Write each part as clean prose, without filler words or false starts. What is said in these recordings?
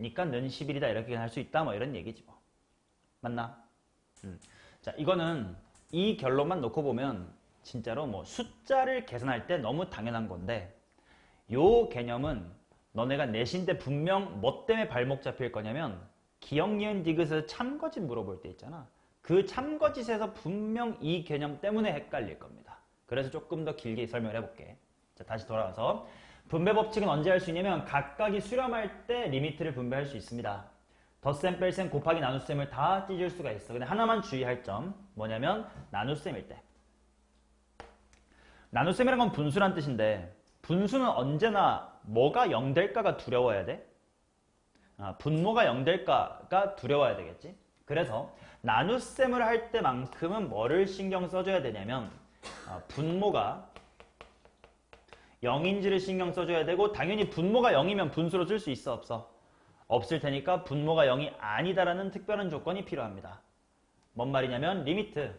니까 는 11이다 이렇게 할 수 있다 뭐 이런 얘기지 뭐. 맞나? 자, 이거는 이 결론만 놓고 보면 진짜로 뭐 숫자를 계산할 때 너무 당연한 건데 요 개념은 너네가 내신 때 분명 뭐 때문에 발목 잡힐 거냐면 기억, 니은, 디귿에서 참거짓 물어볼 때 있잖아. 그 참거짓에서 분명 이 개념 때문에 헷갈릴 겁니다. 그래서 조금 더 길게 설명을 해볼게. 자, 다시 돌아와서 분배 법칙은 언제 할 수 있냐면 각각이 수렴할 때 리미트를 분배할 수 있습니다. 덧셈, 뺄셈, 곱하기, 나눗셈을 다 찢을 수가 있어. 근데 하나만 주의할 점 뭐냐면 나눗셈일 때. 나눗셈이란 건 분수란 뜻인데 분수는 언제나 뭐가 0 될까가 두려워야 돼? 분모가 0 될까가 두려워야 되겠지? 그래서 나눗셈을 할 때만큼은 뭐를 신경 써줘야 되냐면 분모가 0인지를 신경 써줘야 되고 당연히 분모가 0이면 분수로 쓸 수 있어 없어? 없을 테니까 분모가 0이 아니다라는 특별한 조건이 필요합니다. 뭔 말이냐면 리미트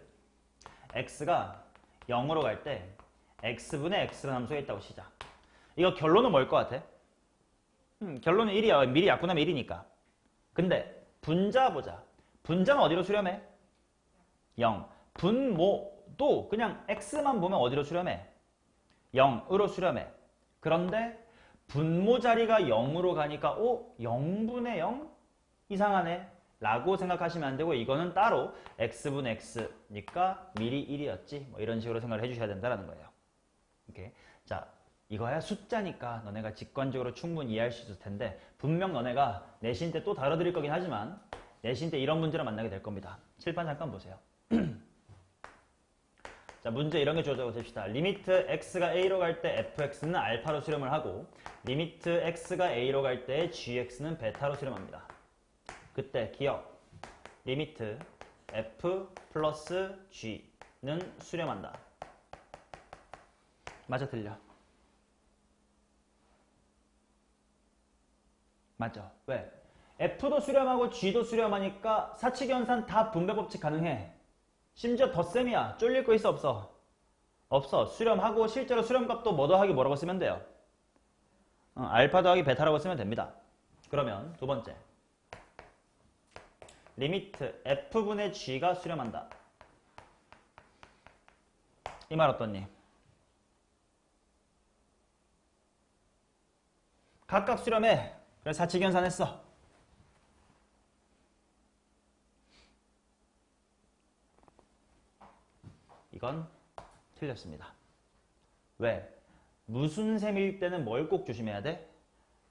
x가 0으로 갈 때 x분의 x라는 함수가 있다고 시작. 이거 결론은 뭘 것 같아? 결론은 1이야. 미리 약분하면 1이니까. 근데 분자 보자. 분자는 어디로 수렴해? 0. 분모도 그냥 x만 보면 어디로 수렴해? 0으로 수렴해. 그런데 분모 자리가 0으로 가니까 0분의 0? 이상하네 라고 생각하시면 안 되고 이거는 따로 x분의 x니까 미리 1이었지 뭐 이런 식으로 생각을 해주셔야 된다는 거예요. 오케이. 자, 이거야 숫자니까 너네가 직관적으로 충분히 이해할 수 있을 텐데 분명 너네가 내신 때 또 다뤄드릴 거긴 하지만 내신 때 이런 문제를 만나게 될 겁니다. 칠판 잠깐 보세요. 자, 문제 이런 게 주어져서 봅시다. 리미트 x가 a로 갈 때 fx는 알파로 수렴을 하고 리미트 x가 a로 갈 때 gx는 베타로 수렴합니다. 그때 기억 리미트 f 플러스 g는 수렴한다. 맞아 틀려? 맞죠? 왜? f도 수렴하고 g도 수렴하니까 사칙연산 다 분배법칙 가능해. 심지어 덧셈이야. 쫄릴 거 있어 없어? 없어. 수렴하고 실제로 수렴값도 뭐 더하기 뭐라고 쓰면 돼요? 알파 더하기 베타라고 쓰면 됩니다. 그러면 두 번째 리미트 f분의 g가 수렴한다. 이 말 어떠니? 각각 수렴해. 그래서 사칙연산했어. 이건 틀렸습니다. 왜? 무슨 셈일 때는 뭘 꼭 조심해야 돼?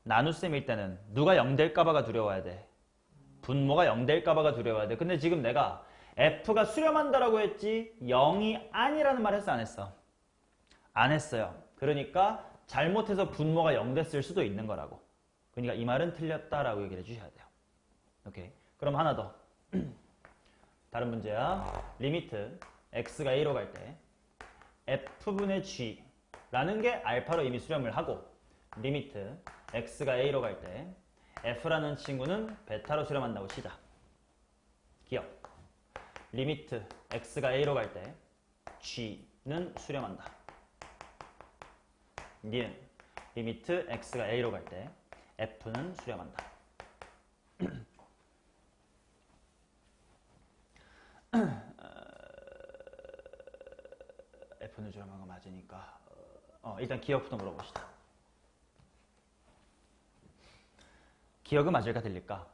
나눗셈일 때는 누가 0 될까봐가 두려워야 돼. 분모가 0 될까봐가 두려워야 돼. 근데 지금 내가 f가 수렴한다라고 했지 0이 아니라는 말 했어 안 했어? 안 했어요. 그러니까 잘못해서 분모가 0 됐을 수도 있는 거라고. 그러니까 이 말은 틀렸다라고 얘기를 해주셔야 돼요. 오케이. 그럼 하나 더. 다른 문제야. 리미트 x가 a로 갈 때 f분의 g라는 게 알파로 이미 수렴을 하고 리미트 x가 a로 갈 때 f라는 친구는 베타로 수렴한다고 시작. 기억. 리미트 x가 a로 갈 때 g는 수렴한다. 니은 리미트 x가 a로 갈 때 f는 수렴한다. f는 수렴한 거 맞으니까 일단 기억부터 물어봅시다. 기억은 맞을까 틀릴까?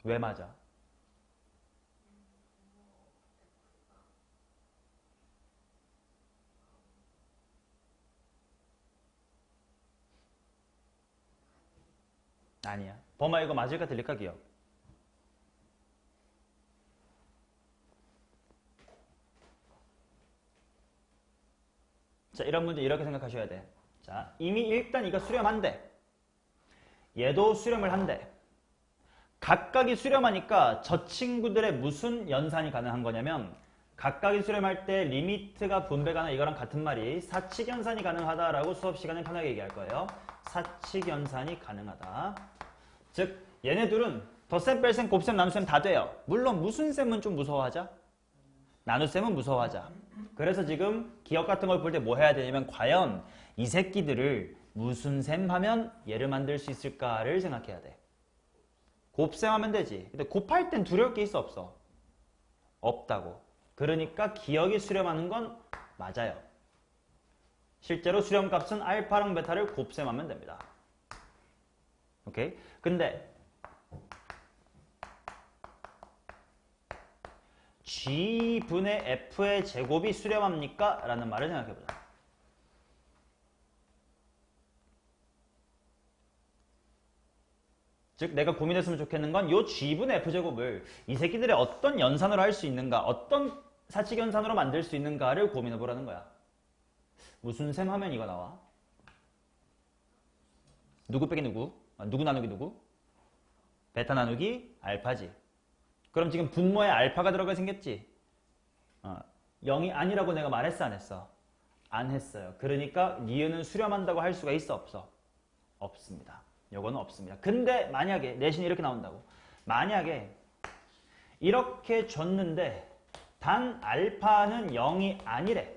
왜 맞아? 아니야. 범아 이거 맞을까 틀릴까 기억? 자, 이런 문제 이렇게 생각하셔야 돼. 자, 이미 일단 이거 수렴한대. 얘도 수렴을 한대. 각각이 수렴하니까 저 친구들의 무슨 연산이 가능한 거냐면 각각이 수렴할 때 리미트가 분배가나 이거랑 같은 말이 사칙연산이 가능하다라고 수업 시간에 편하게 얘기할 거예요. 사칙연산이 가능하다. 즉 얘네 둘은 덧셈, 뺄셈, 곱셈, 나눗셈 다 돼요. 물론 무슨 셈은 좀 무서워하자. 나눗셈은 무서워하자. 그래서 지금 기억 같은 걸 볼 때 뭐 해야 되냐면 과연 이 새끼들을 무슨 셈 하면 얘를 만들 수 있을까를 생각해야 돼. 곱셈하면 되지. 근데 곱할 땐 두려울 게 있어 없어? 없다고. 그러니까 기억이 수렴하는 건 맞아요. 실제로 수렴값은 알파랑 베타를 곱셈하면 됩니다. 오케이? 근데 G분의 F의 제곱이 수렴합니까? 라는 말을 생각해보자. 즉 내가 고민했으면 좋겠는 건 이 G분의 F제곱을 이 새끼들의 어떤 연산으로 할 수 있는가, 어떤 사칙연산으로 만들 수 있는가를 고민해보라는 거야. 무슨 셈 하면 이거 나와? 누구 빼기 누구? 누구 나누기 누구? 베타 나누기 알파지. 그럼 지금 분모에 알파가 들어가 생겼지? 0이 아니라고 내가 말했어 안 했어? 안 했어요. 그러니까 니은은 수렴한다고 할 수가 있어 없어? 없습니다. 요거는 없습니다. 근데 만약에 내신이 이렇게 나온다고. 만약에 이렇게 줬는데 단 알파는 0이 아니래.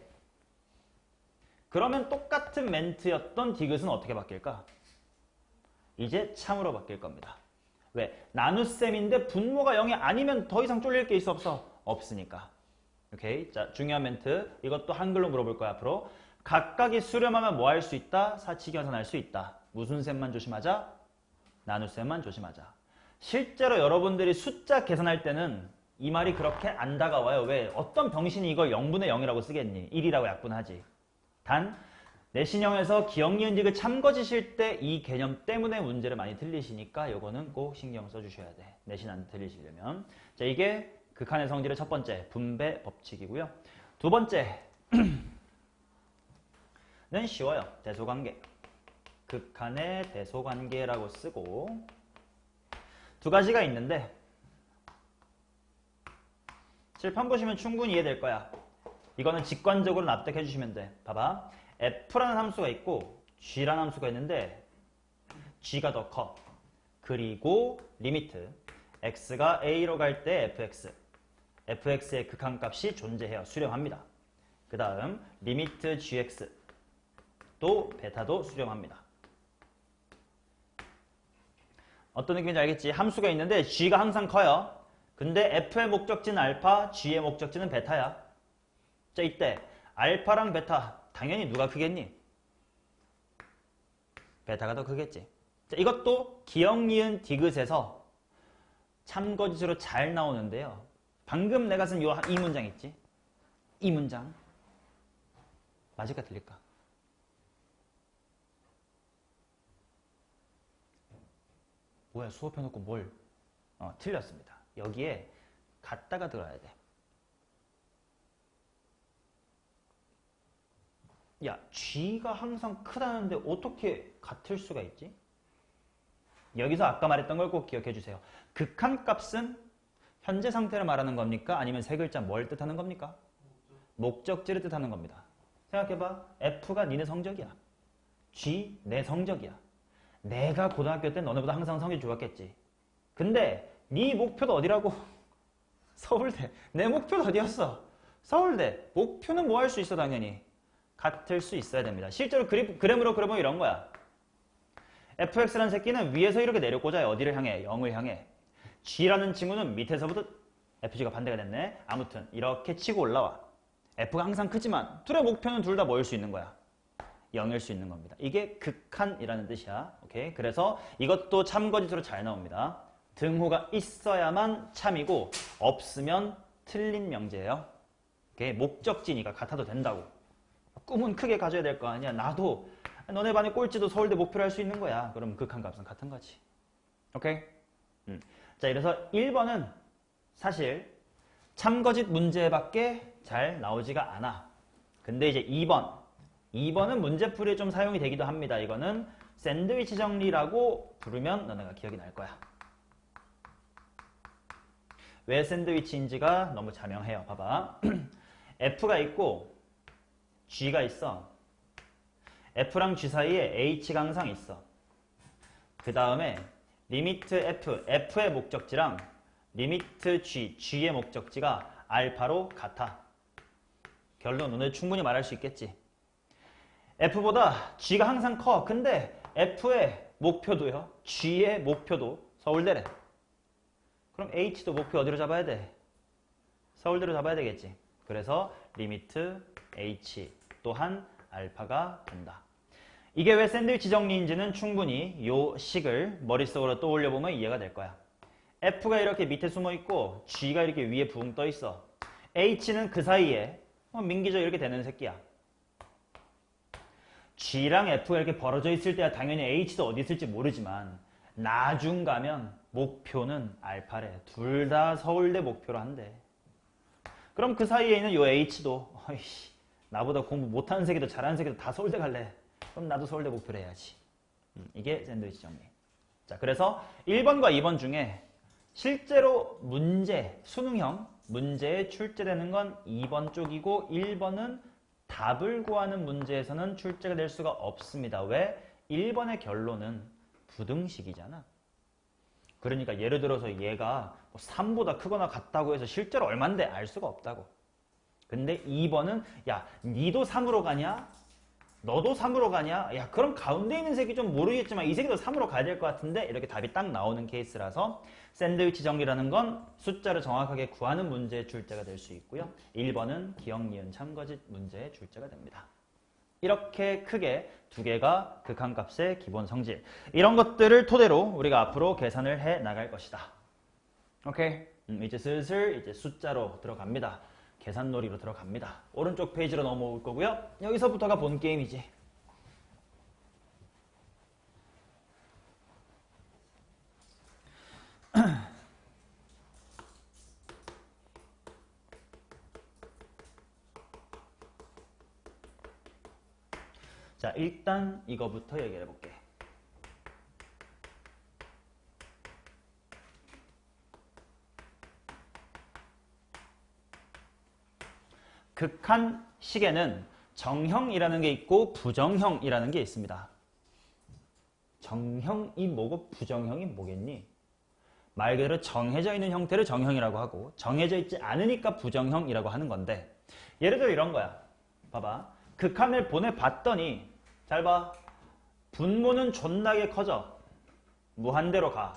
그러면 똑같은 멘트였던 디귿은 어떻게 바뀔까? 이제 참으로 바뀔 겁니다. 왜? 나눗셈인데 분모가 0이 아니면 더 이상 쫄릴 게 있어 없어? 없으니까. 오케이? 자, 중요한 멘트. 이것도 한글로 물어볼 거야 앞으로. 각각이 수렴하면 뭐 할 수 있다? 사칙연산할 수 있다. 무슨 셈만 조심하자? 나눗셈만 조심하자. 실제로 여러분들이 숫자 계산할 때는 이 말이 그렇게 안 다가와요. 왜? 어떤 병신이 이걸 0분의 0이라고 쓰겠니? 1이라고 약분하지. 단 내신형에서 기억, 니은, 디귿 참거지실 때 이 개념 때문에 문제를 많이 틀리시니까 요거는 꼭 신경 써주셔야 돼. 내신 안 틀리시려면. 자, 이게 극한의 성질의 첫 번째 분배 법칙이고요. 두 번째는 쉬워요. 대소관계. 극한의 대소관계라고 쓰고 두 가지가 있는데 칠판 보시면 충분히 이해될 거야. 이거는 직관적으로 납득해 주시면 돼. 봐봐. F라는 함수가 있고 G라는 함수가 있는데 G가 더 커. 그리고 리미트 X가 A로 갈 때 fx. fx의 극한값이 존재해요. 수렴합니다. 그 다음 리미트 gx 또 베타도 수렴합니다. 어떤 느낌인지 알겠지? 함수가 있는데 g가 항상 커요. 근데 f의 목적지는 알파, g의 목적지는 베타야. 자, 이때 알파랑 베타 당연히 누가 크겠니? 베타가 더 크겠지. 자, 이것도 기억, 니은, 디귿에서 참거짓으로 잘 나오는데요. 방금 내가 쓴 이 문장 있지? 이 문장 맞을까 틀릴까? 뭐야, 수업해놓고 뭘? 틀렸습니다. 여기에 갖다가 들어야 돼. 야, G가 항상 크다는데 어떻게 같을 수가 있지? 여기서 아까 말했던 걸 꼭 기억해 주세요. 극한값은 현재 상태를 말하는 겁니까? 아니면 세 글자 뭘 뜻하는 겁니까? 목적지를 뜻하는 겁니다. 생각해봐. F가 니네 성적이야. G 내 성적이야. 내가 고등학교 때 너네보다 항상 성적이 좋았겠지. 근데 네 목표도 어디라고? 서울대. 내 목표는 어디였어? 서울대. 목표는 뭐 할 수 있어 당연히? 같을 수 있어야 됩니다. 실제로 그램으로 그려보면 이런 거야. fx라는 새끼는 위에서 이렇게 내려 꽂아요. 어디를 향해? 0을 향해. g라는 친구는 밑에서부터 fg가 반대가 됐네. 아무튼 이렇게 치고 올라와. f가 항상 크지만 둘의 목표는 둘 다 뭐일 수 있는 거야? 0일 수 있는 겁니다. 이게 극한이라는 뜻이야. 오케이? 그래서 이것도 참거짓으로 잘 나옵니다. 등호가 있어야만 참이고 없으면 틀린 명제예요. 오케이? 목적지니까 같아도 된다고. 꿈은 크게 가져야 될 거 아니야. 나도 너네 반의 꼴찌도 서울대 목표로 할 수 있는 거야. 그럼 극한값은 같은 거지. 오케이? 자, 이래서 1번은 사실 참거짓 문제밖에 잘 나오지가 않아. 근데 이제 2번은 문제풀이에 좀 사용이 되기도 합니다. 이거는 샌드위치 정리라고 부르면 너네가 기억이 날 거야. 왜 샌드위치인지가 너무 자명해요. 봐봐. F가 있고 G가 있어. F랑 G 사이에 H가 항상 있어. 그 다음에 리미트 F, F의 목적지랑 리미트 G, G의 목적지가 알파로 같아. 결론 오늘 충분히 말할 수 있겠지. F보다 G가 항상 커. 근데 F의 목표도요. G의 목표도 서울대래. 그럼 H도 목표 어디로 잡아야 돼? 서울대로 잡아야 되겠지. 그래서 리미트 H 또한 알파가 된다. 이게 왜 샌드위치 정리인지는 충분히 요 식을 머릿속으로 떠올려 보면 이해가 될 거야. F가 이렇게 밑에 숨어 있고 G가 이렇게 위에 붕 떠 있어. H는 그 사이에 민기적 이렇게 되는 새끼야. G랑 F가 이렇게 벌어져 있을 때야 당연히 H도 어디 있을지 모르지만 나중 가면 목표는 알파래. 둘 다 서울대 목표로 한대. 그럼 그 사이에 있는 요 H도 어이씨, 나보다 공부 못하는 새끼도 잘하는 새끼도 다 서울대 갈래. 그럼 나도 서울대 목표로 해야지. 이게 샌드위치 정리. 자, 그래서 1번과 2번 중에 실제로 문제, 수능형 문제에 출제되는 건 2번 쪽이고 1번은 답을 구하는 문제에서는 출제가 될 수가 없습니다. 왜? 1번의 결론은 부등식이잖아. 그러니까 예를 들어서 얘가 3보다 크거나 같다고 해서 실제로 얼만데 알 수가 없다고. 근데 2번은 야, 니도 3으로 가냐? 너도 3으로 가냐? 야, 그럼 가운데 있는 새끼 좀 모르겠지만 이 새끼도 3으로 가야 될 것 같은데? 이렇게 답이 딱 나오는 케이스라서 샌드위치 정리라는 건 숫자를 정확하게 구하는 문제의 출제가 될 수 있고요. 1번은 기억, 니은, 참거짓 문제의 출제가 됩니다. 이렇게 크게 두 개가 극한값의 기본 성질. 이런 것들을 토대로 우리가 앞으로 계산을 해 나갈 것이다. 오케이? 이제 슬슬 이제 숫자로 들어갑니다. 계산놀이로 들어갑니다. 오른쪽 페이지로 넘어올 거고요. 여기서부터가 본 게임이지. 자, 일단 이거부터 얘기해 볼게. 극한식에는 정형이라는 게 있고 부정형이라는 게 있습니다. 정형이 뭐고 부정형이 뭐겠니? 말 그대로 정해져 있는 형태를 정형이라고 하고 정해져 있지 않으니까 부정형이라고 하는 건데 예를 들어 이런 거야. 봐봐. 극한을 보내봤더니 잘 봐. 분모는 존나게 커져. 무한대로 가.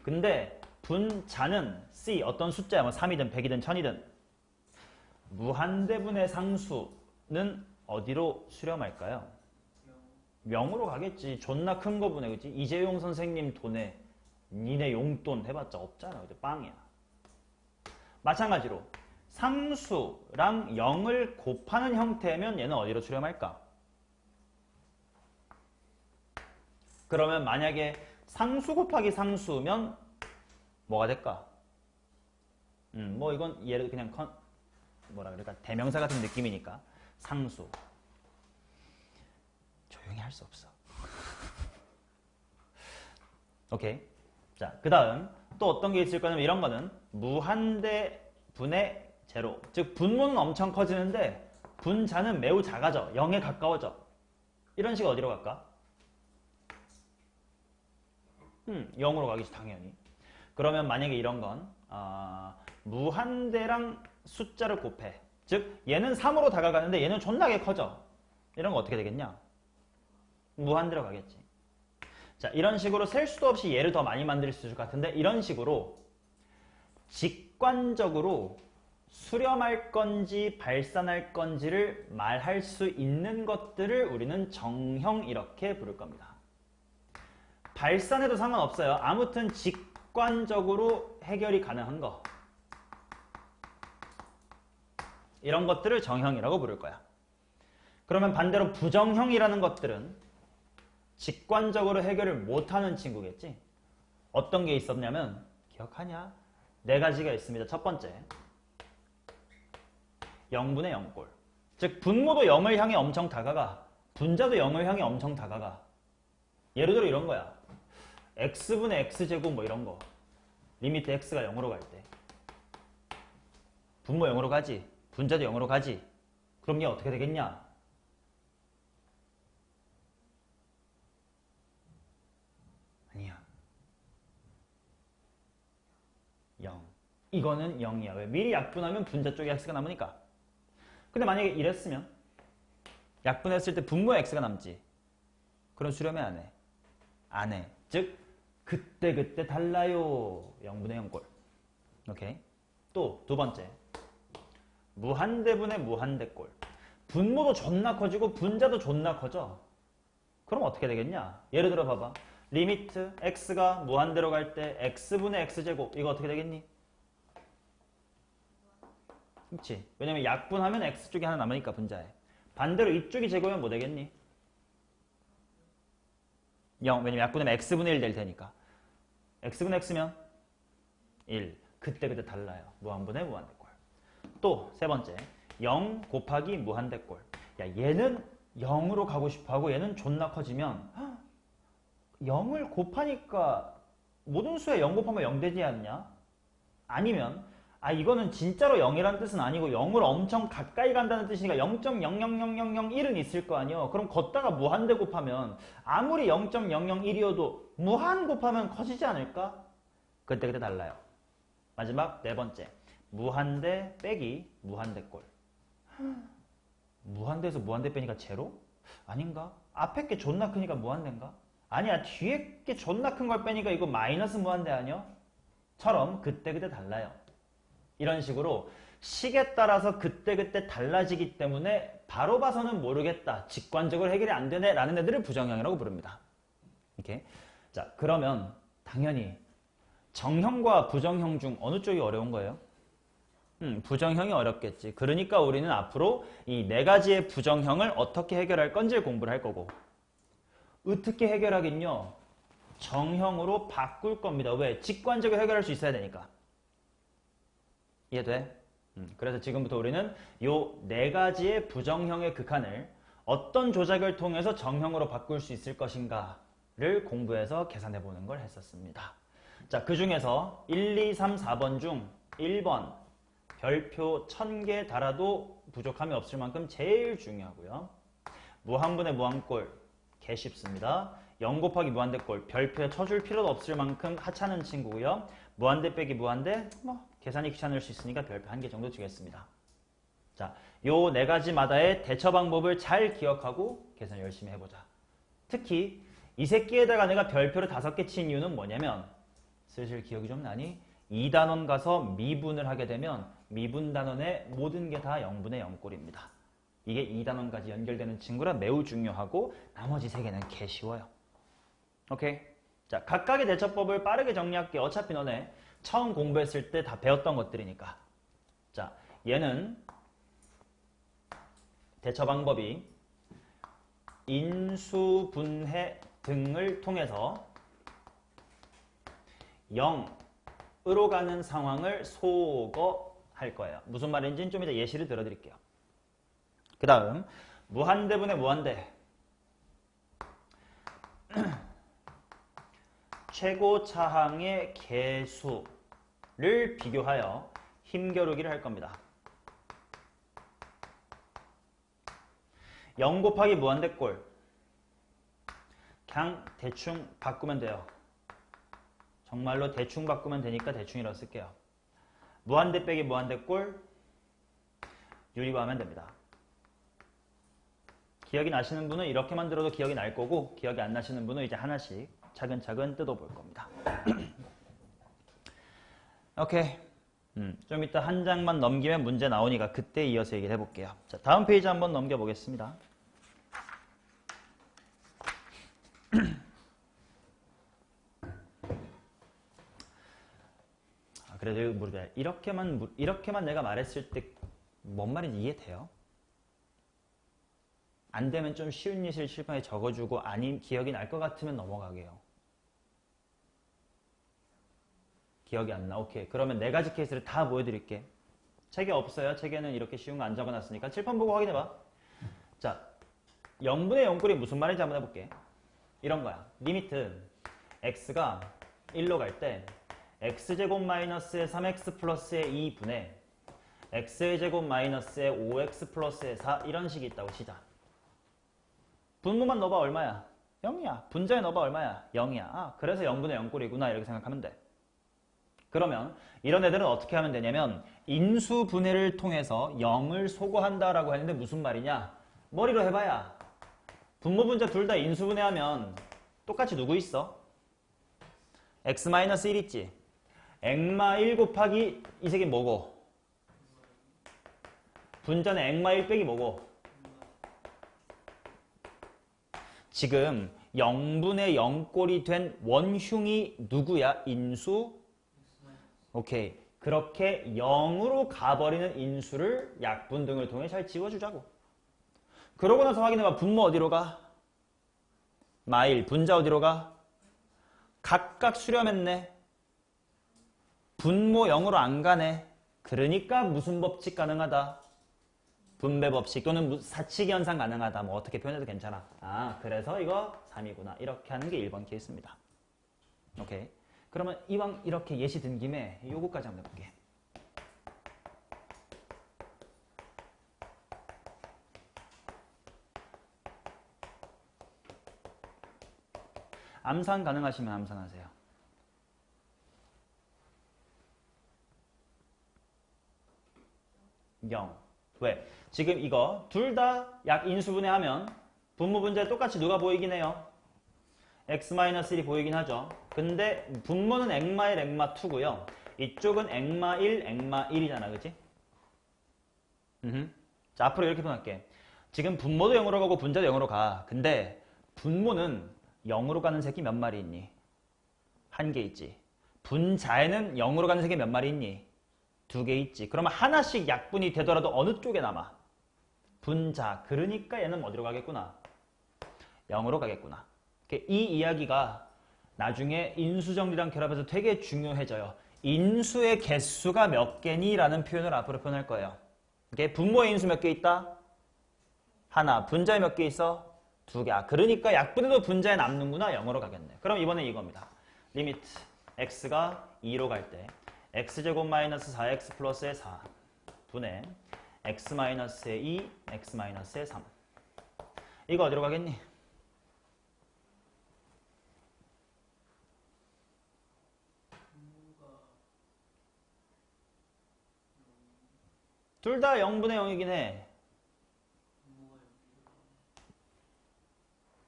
근데 분자는 C 어떤 숫자야. 뭐 3이든 100이든 1000이든 무한대분의 상수는 어디로 수렴할까요? 0으로 가겠지. 존나 큰 거분에 그치? 이재용 선생님 돈에 니네 용돈 해봤자 없잖아. 그치? 빵이야. 마찬가지로 상수랑 0을 곱하는 형태면 얘는 어디로 수렴할까? 그러면 만약에 상수 곱하기 상수면 뭐가 될까? 뭐 이건 예를 그냥 뭐라 그럴까? 대명사 같은 느낌이니까 상수. 조용히 할 수 없어. 오케이. 자, 그 다음 또 어떤 게 있을 거냐면 이런 거는 무한대 분의 제로. 즉 분모는 엄청 커지는데 분자는 매우 작아져. 0에 가까워져. 이런 식으로 어디로 갈까? 0으로 가겠지 당연히. 그러면 만약에 이런 건 무한대랑 숫자를 곱해. 즉 얘는 3으로 다가가는데 얘는 존나게 커져. 이런 거 어떻게 되겠냐? 무한대로 가겠지. 자, 이런 식으로 셀 수도 없이 얘를 더 많이 만들 수 있을 것 같은데 이런 식으로 직관적으로 수렴할 건지 발산할 건지를 말할 수 있는 것들을 우리는 정형 이렇게 부를 겁니다. 발산해도 상관없어요. 아무튼 직관적으로 해결이 가능한 거. 이런 것들을 정형이라고 부를 거야. 그러면 반대로 부정형이라는 것들은 직관적으로 해결을 못하는 친구겠지. 어떤 게 있었냐면 기억하냐? 네 가지가 있습니다. 첫 번째 0분의 0꼴. 즉 분모도 0을 향해 엄청 다가가. 분자도 0을 향해 엄청 다가가. 예를 들어 이런 거야. x분의 x제곱 뭐 이런 거. 리미트 x가 0으로 갈 때. 분모 0으로 가지. 분자도 0으로 가지. 그럼 얘 어떻게 되겠냐? 아니야. 0. 이거는 0이야. 왜? 미리 약분하면 분자 쪽에 x가 남으니까. 근데 만약에 이랬으면 약분했을 때 분모에 x가 남지. 그럼 수렴해 안 해? 안 해. 즉 그때 달라요. 0분의 0꼴. 오케이. 또 두 번째. 무한대분의 무한대꼴. 분모도 존나 커지고 분자도 존나 커져. 그럼 어떻게 되겠냐? 예를 들어 봐봐. 리미트 x가 무한대로 갈 때 x분의 x제곱. 이거 어떻게 되겠니? 그렇지. 왜냐면 약분하면 x쪽이 하나 남으니까 분자에. 반대로 이쪽이 제곱이면 뭐 되겠니? 0. 왜냐면 약분하면 x분의 1 될 테니까. x분의 x면 1. 그때 달라요. 무한분의 무한대꼴. 또 세 번째. 0 곱하기 무한대꼴. 야, 얘는 0으로 가고 싶어하고 얘는 존나 커지면 0을 곱하니까 모든 수에 0 곱하면 0 되지 않냐? 아니면 이거는 진짜로 0이라는 뜻은 아니고 0을 엄청 가까이 간다는 뜻이니까 0.0000001은 있을 거 아니에요. 그럼 걷다가 무한대 곱하면 아무리 0.001이어도 무한 곱하면 커지지 않을까? 그때 달라요. 마지막 네 번째. 무한대 빼기 무한대꼴. 무한대에서 무한대 빼니까 제로? 아닌가? 앞에 게 존나 크니까 무한대인가? 아니야, 뒤에 게 존나 큰 걸 빼니까 이거 마이너스 무한대 아니야? 처럼 그때 달라요. 이런 식으로 식에 따라서 그때 달라지기 때문에 바로 봐서는 모르겠다. 직관적으로 해결이 안 되네 라는 애들을 부정형이라고 부릅니다. 이렇게. 자, 그러면 당연히 정형과 부정형 중 어느 쪽이 어려운 거예요? 부정형이 어렵겠지. 그러니까 우리는 앞으로 이 네 가지의 부정형을 어떻게 해결할 건지를 공부를 할 거고, 어떻게 해결하긴요? 정형으로 바꿀 겁니다. 왜? 직관적으로 해결할 수 있어야 되니까. 이해돼? 그래서 지금부터 우리는 요 네 가지의 부정형의 극한을 어떤 조작을 통해서 정형으로 바꿀 수 있을 것인가를 공부해서 계산해 보는 걸 했었습니다. 자, 그 중에서 1, 2, 3, 4번 중 1번 별표 1000개 달아도 부족함이 없을 만큼 제일 중요하고요. 무한분의 무한꼴 개 쉽습니다. 0 곱하기 무한대꼴 별표에 쳐줄 필요도 없을 만큼 하찮은 친구고요. 무한대 빼기 무한대 계산이 귀찮을 수 있으니까 별표 1개 정도 주겠습니다. 자, 요 네 가지마다의 대처 방법을 잘 기억하고 계산 열심히 해보자. 특히 이 새끼에다가 내가 별표를 5개 친 이유는 뭐냐면 슬슬 기억이 좀 나니? 2단원 가서 미분을 하게 되면 미분 단원의 모든 게 다 0분의 0꼴입니다. 이게 2단원까지 연결되는 친구라 매우 중요하고 나머지 3개는 개 쉬워요. 오케이? 자, 각각의 대처법을 빠르게 정리할게. 어차피 너네 처음 공부했을 때 다 배웠던 것들이니까. 자, 얘는 대처 방법이 인수, 분해 등을 통해서 0으로 가는 상황을 소거할 거예요. 무슨 말인지는 좀 이따 예시를 들어드릴게요. 그 다음 무한대분의 무한대. 최고 차항의 개수를 비교하여 힘겨루기를 할 겁니다. 0 곱하기 무한대꼴. 그냥 대충 바꾸면 돼요. 정말로 대충 바꾸면 되니까 대충이라고 쓸게요. 무한대 빼기 무한대꼴 유리화하면 됩니다. 기억이 나시는 분은 이렇게만 들어도 기억이 날 거고, 기억이 안 나시는 분은 이제 하나씩 차근차근 뜯어볼 겁니다. 오케이. 좀 이따 한 장만 넘기면 문제 나오니까 그때 이어서 얘기를 해볼게요. 자, 다음 페이지 한번 넘겨보겠습니다. 그래도 모르겠어요. 이렇게만 내가 말했을 때 뭔 말인지 이해돼요? 안 되면 좀 쉬운 예시를 칠판에 적어주고, 아님 기억이 날 것 같으면 넘어가게요. 기억이 안 나. 오케이. 그러면 4가지 케이스를 다 보여드릴게. 책에 없어요. 책에는 이렇게 쉬운 거 안 적어놨으니까 칠판 보고 확인해봐. 자, 0분의 0꼴이 무슨 말인지 한번 해볼게. 이런 거야. 리미트 x가 1로 갈 때 x제곱 마이너스의 3x 플러스의 2분의 x의 제곱 마이너스의 5x 플러스의 4 이런 식이 있다고 치자. 분모만 넣어봐 얼마야? 0이야. 분자에 넣어봐 얼마야? 0이야. 그래서 0분의 0꼴이구나 이렇게 생각하면 돼. 그러면 이런 애들은 어떻게 하면 되냐면 인수분해를 통해서 0을 소거한다라고 했는데 무슨 말이냐? 머리로 해봐야 분모 분자 둘 다 인수분해하면 똑같이 누구 있어? x-1 있지. 액마 1 곱하기 이 색이 뭐고? 분자는 액마 1 빼기 뭐고? 지금 0분의 0꼴이 된 원흉이 누구야? 인수? 오케이. 그렇게 0으로 가버리는 인수를 약분 등을 통해 잘 지워주자고. 그러고 나서 확인해봐. 분모 어디로 가? 마일. 분자 어디로 가? 각각 수렴했네. 분모 0으로 안 가네. 그러니까 무슨 법칙 가능하다? 분배 법칙 또는 사칙 현상 가능하다. 뭐 어떻게 표현해도 괜찮아. 아, 그래서 이거 3이구나. 이렇게 하는 게 1번 케이스입니다. 오케이. 그러면 이왕 이렇게 예시 든 김에 요거까지 한번 해볼게. 암산 가능하시면 암산하세요. 영. 왜? 지금 이거 둘 다 약 인수분해하면 분모 분자에 똑같이 누가 보이긴 해요? x-1이 보이긴 하죠. 근데 분모는 액마 1, 액마 2고요. 이쪽은 액마 1, 액마 1이잖아. 그치? 자, 앞으로 이렇게 표현할게. 지금 분모도 0으로 가고 분자도 0으로 가. 근데 분모는 0으로 가는 새끼 몇 마리 있니? 한 개 있지. 분자에는 0으로 가는 새끼 몇 마리 있니? 2개 있지. 그러면 하나씩 약분이 되더라도 어느 쪽에 남아? 분자. 그러니까 얘는 어디로 가겠구나? 0으로 가겠구나. 이 이야기가 나중에 인수정리랑 결합해서 되게 중요해져요. 인수의 개수가 몇 개니? 라는 표현을 앞으로 표현할 거예요. 분모의 인수 몇 개 있다? 하나. 분자에 몇 개 있어? 2개. 아, 그러니까 약분해도 분자에 남는구나. 0으로 가겠네. 그럼 이번엔 이겁니다. 리미트 x가 2로 갈 때 x제곱 마이너스 4x 플러스의 4 분의 x 마이너스의 2, x 마이너스의 3. 이거 어디로 가겠니? 둘 다 0분의 0이긴 해.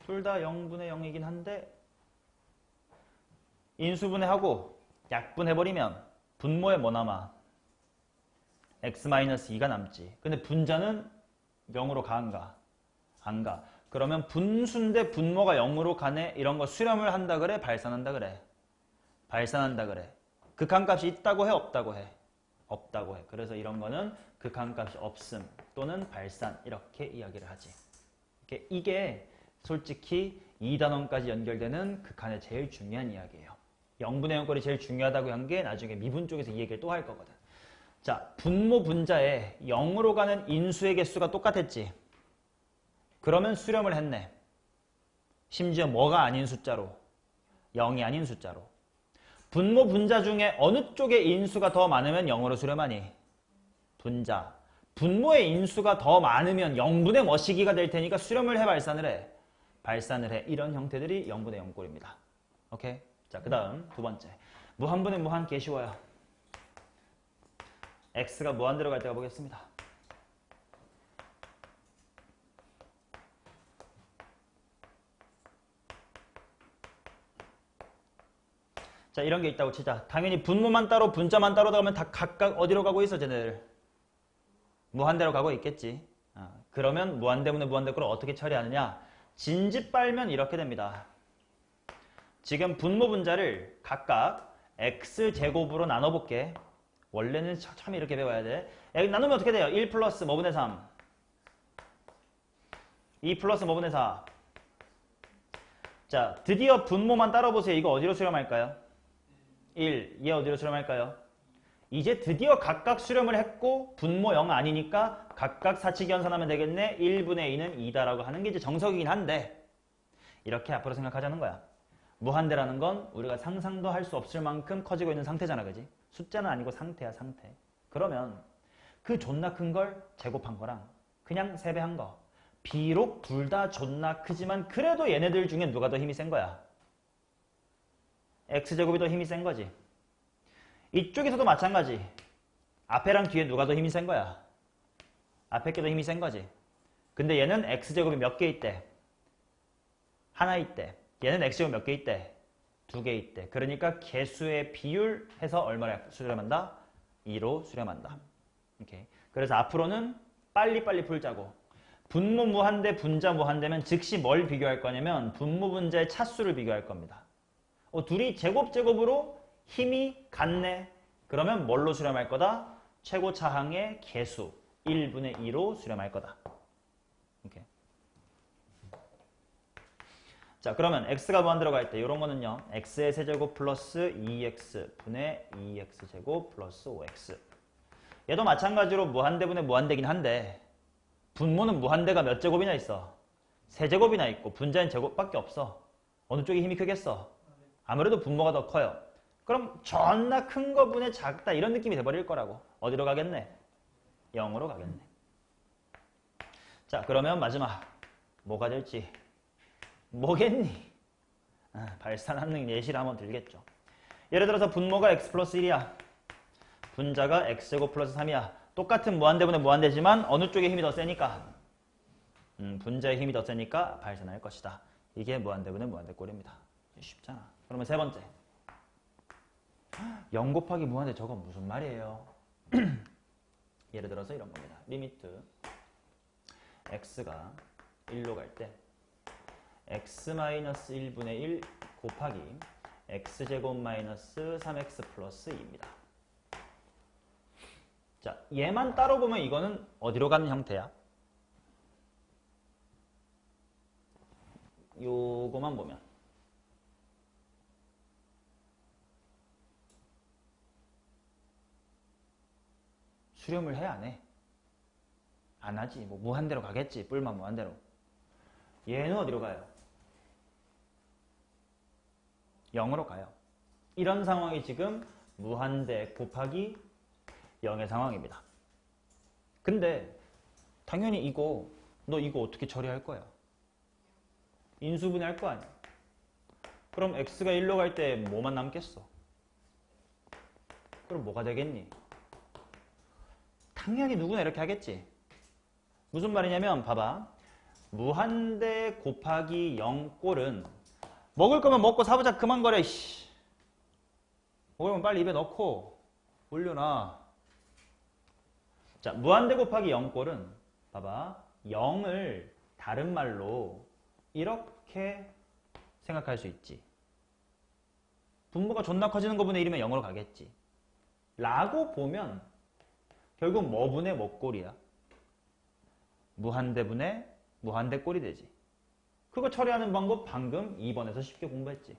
둘 다 0분의 0이긴 한데 인수분해하고 약분해버리면 분모에 뭐 남아? x-2가 남지. 근데 분자는 0으로 가, 안 가? 안 가. 그러면 분수인데 분모가 0으로 가네? 이런 거 수렴을 한다 그래? 발산한다 그래? 발산한다 그래. 극한값이 있다고 해? 없다고 해? 없다고 해. 그래서 이런 거는 극한값이 없음 또는 발산 이렇게 이야기를 하지. 이게 솔직히 2단원까지 연결되는 극한의 제일 중요한 이야기예요. 0분의 0꼴이 제일 중요하다고 한 게 나중에 미분 쪽에서 이 얘기를 또 할 거거든. 자, 분모 분자에 0으로 가는 인수의 개수가 똑같았지. 그러면 수렴을 했네. 심지어 뭐가 아닌 숫자로? 0이 아닌 숫자로. 분모 분자 중에 어느 쪽에 인수가 더 많으면 0으로 수렴하니? 분자. 분모의 인수가 더 많으면 0분의 뭐시기가 될 테니까 수렴을 해, 발산을 해? 발산을 해. 이런 형태들이 0분의 0꼴입니다. 오케이? 자, 그 다음 두 번째. 무한분의 무한 개 쉬워요. x가 무한대로 갈 때가 보겠습니다. 자, 이런 게 있다고 치자. 당연히 분모만 따로 분자만 따로 가면 다 각각 어디로 가고 있어, 쟤네들? 무한대로 가고 있겠지. 그러면 무한대분의 무한대꼴을 어떻게 처리하느냐? 진집 빨면 이렇게 됩니다. 지금 분모 분자를 각각 x제곱으로 나눠볼게. 원래는 참 이렇게 배워야 돼. 나누면 어떻게 돼요? 1 플러스 뭐분의 3 2 플러스 뭐분의 4. 자, 드디어 분모만 따라보세요. 이거 어디로 수렴할까요? 1. 얘 어디로 수렴할까요? 이제 드디어 각각 수렴을 했고 분모 0 아니니까 각각 사칙 연산하면 되겠네. 1분의 2는 2다라고 하는 게 이제 정석이긴 한데 이렇게 앞으로 생각하자는 거야. 무한대라는 건 우리가 상상도 할 수 없을 만큼 커지고 있는 상태잖아. 그지? 숫자는 아니고 상태야, 상태. 그러면 그 존나 큰 걸 제곱한 거랑 그냥 3배한 거. 비록 둘 다 존나 크지만 그래도 얘네들 중에 누가 더 힘이 센 거야? x제곱이 더 힘이 센 거지. 이쪽에서도 마찬가지. 앞에랑 뒤에 누가 더 힘이 센 거야? 앞에 게 더 힘이 센 거지. 근데 얘는 x제곱이 몇 개 있대? 하나 있대. 얘는 x제곱 몇 개 있대? 두 개 있대. 그러니까 개수의 비율 해서 얼마를 수렴한다? 2로 수렴한다. 오케이. 그래서 앞으로는 빨리빨리 풀자고. 분모 무한대, 분자 무한대면 즉시 뭘 비교할 거냐면 분모 분자의 차수를 비교할 겁니다. 둘이 제곱으로 힘이 같네. 그러면 뭘로 수렴할 거다? 최고 차항의 개수 1분의 2로 수렴할 거다. 오케이. 자, 그러면 x가 무한대로 갈 때 이런 거는요. x의 세제곱 플러스 2x 분의 2x제곱 플러스 5x. 얘도 마찬가지로 무한대분의 무한대긴 한데 분모는 무한대가 몇 제곱이나 있어? 세제곱이나 있고 분자는 제곱밖에 없어. 어느 쪽이 힘이 크겠어? 아무래도 분모가 더 커요. 그럼 존나 큰 거 분의 작다 이런 느낌이 돼버릴 거라고. 어디로 가겠네? 0으로 가겠네. 자, 그러면 마지막 뭐가 될지 뭐겠니? 발산하는 예시를 한번 들겠죠. 예를 들어서 분모가 x 플러스 1이야. 분자가 x제곱 플러스 3이야. 똑같은 무한대분의 무한대지만 어느 쪽에 힘이 더 세니까? 분자의 힘이 더 세니까 발산할 것이다. 이게 무한대분의 무한대 꼴입니다. 쉽잖아. 그러면 세 번째. 0 곱하기 무한대 저건 무슨 말이에요? 예를 들어서 이런 겁니다. 리미트 x가 1로 갈 때 x-1분의 1 곱하기 x제곱 마이너스 3x 플러스 2입니다. 자, 얘만 따로 보면 이거는 어디로 가는 형태야? 요거만 보면 수렴을 해, 안 해? 안 하지. 뭐 무한대로 가겠지. 뿔만 무한대로. 얘는 어디로 가요? 0으로 가요. 이런 상황이 지금 무한대 곱하기 0의 상황입니다. 근데 당연히 너 이거 어떻게 처리할 거야? 인수분해할 거 아니야? 그럼 x가 1로 갈 때 뭐만 남겠어? 그럼 뭐가 되겠니? 당연히 누구나 이렇게 하겠지. 무슨 말이냐면 봐봐. 무한대 곱하기 0 꼴은 먹을 거면 먹고 사보자 그만 거래. 씨. 먹을 거면 빨리 입에 넣고 올려놔. 자, 무한대 곱하기 0 꼴은 봐봐. 0을 다른 말로 이렇게 생각할 수 있지. 분모가 존나 커지는 거 분의 1이면 0으로 가겠지. 라고 보면 결국 뭐 분의 뭐 꼴이야? 무한대 분의 무한대 꼴이 되지. 그거 처리하는 방법 방금 2번에서 쉽게 공부했지.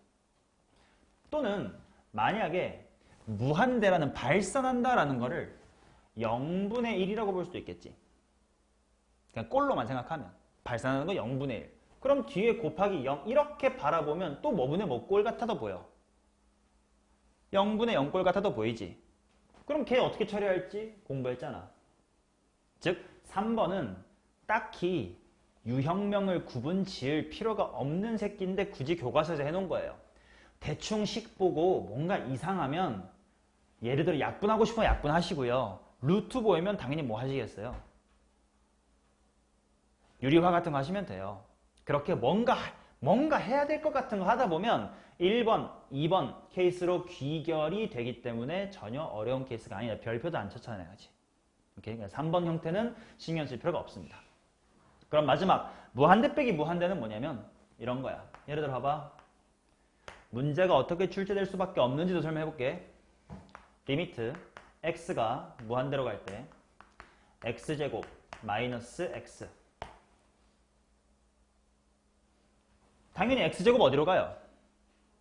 또는 만약에 무한대라는 발산한다라는 거를 0분의 1이라고 볼 수도 있겠지. 그냥 꼴로만 생각하면 발산하는 거 0분의 1. 그럼 뒤에 곱하기 0 이렇게 바라보면 또 뭐분의 뭐 꼴 같아도 보여. 0분의 0꼴 같아도 보이지. 그럼 걔 어떻게 처리할지 공부했잖아. 즉 3번은 딱히 유형명을 구분 지을 필요가 없는 새끼인데 굳이 교과서에서 해놓은 거예요. 대충 식 보고 뭔가 이상하면 예를 들어 약분하고 싶으면 약분하시고요. 루트 보이면 당연히 뭐 하시겠어요? 유리화 같은 거 하시면 돼요. 그렇게 뭔가 해야 될 것 같은 거 하다 보면 1번, 2번 케이스로 귀결이 되기 때문에 전혀 어려운 케이스가 아니다. 별표도 안 쫓아내야지. 오케이? 3번 형태는 신경 쓸 필요가 없습니다. 그럼 마지막 무한대 빼기 무한대는 뭐냐면 이런 거야. 예를 들어 봐봐. 문제가 어떻게 출제될 수밖에 없는지도 설명해볼게. 리미트 x가 무한대로 갈 때 x제곱 마이너스 x. 당연히 x제곱 어디로 가요?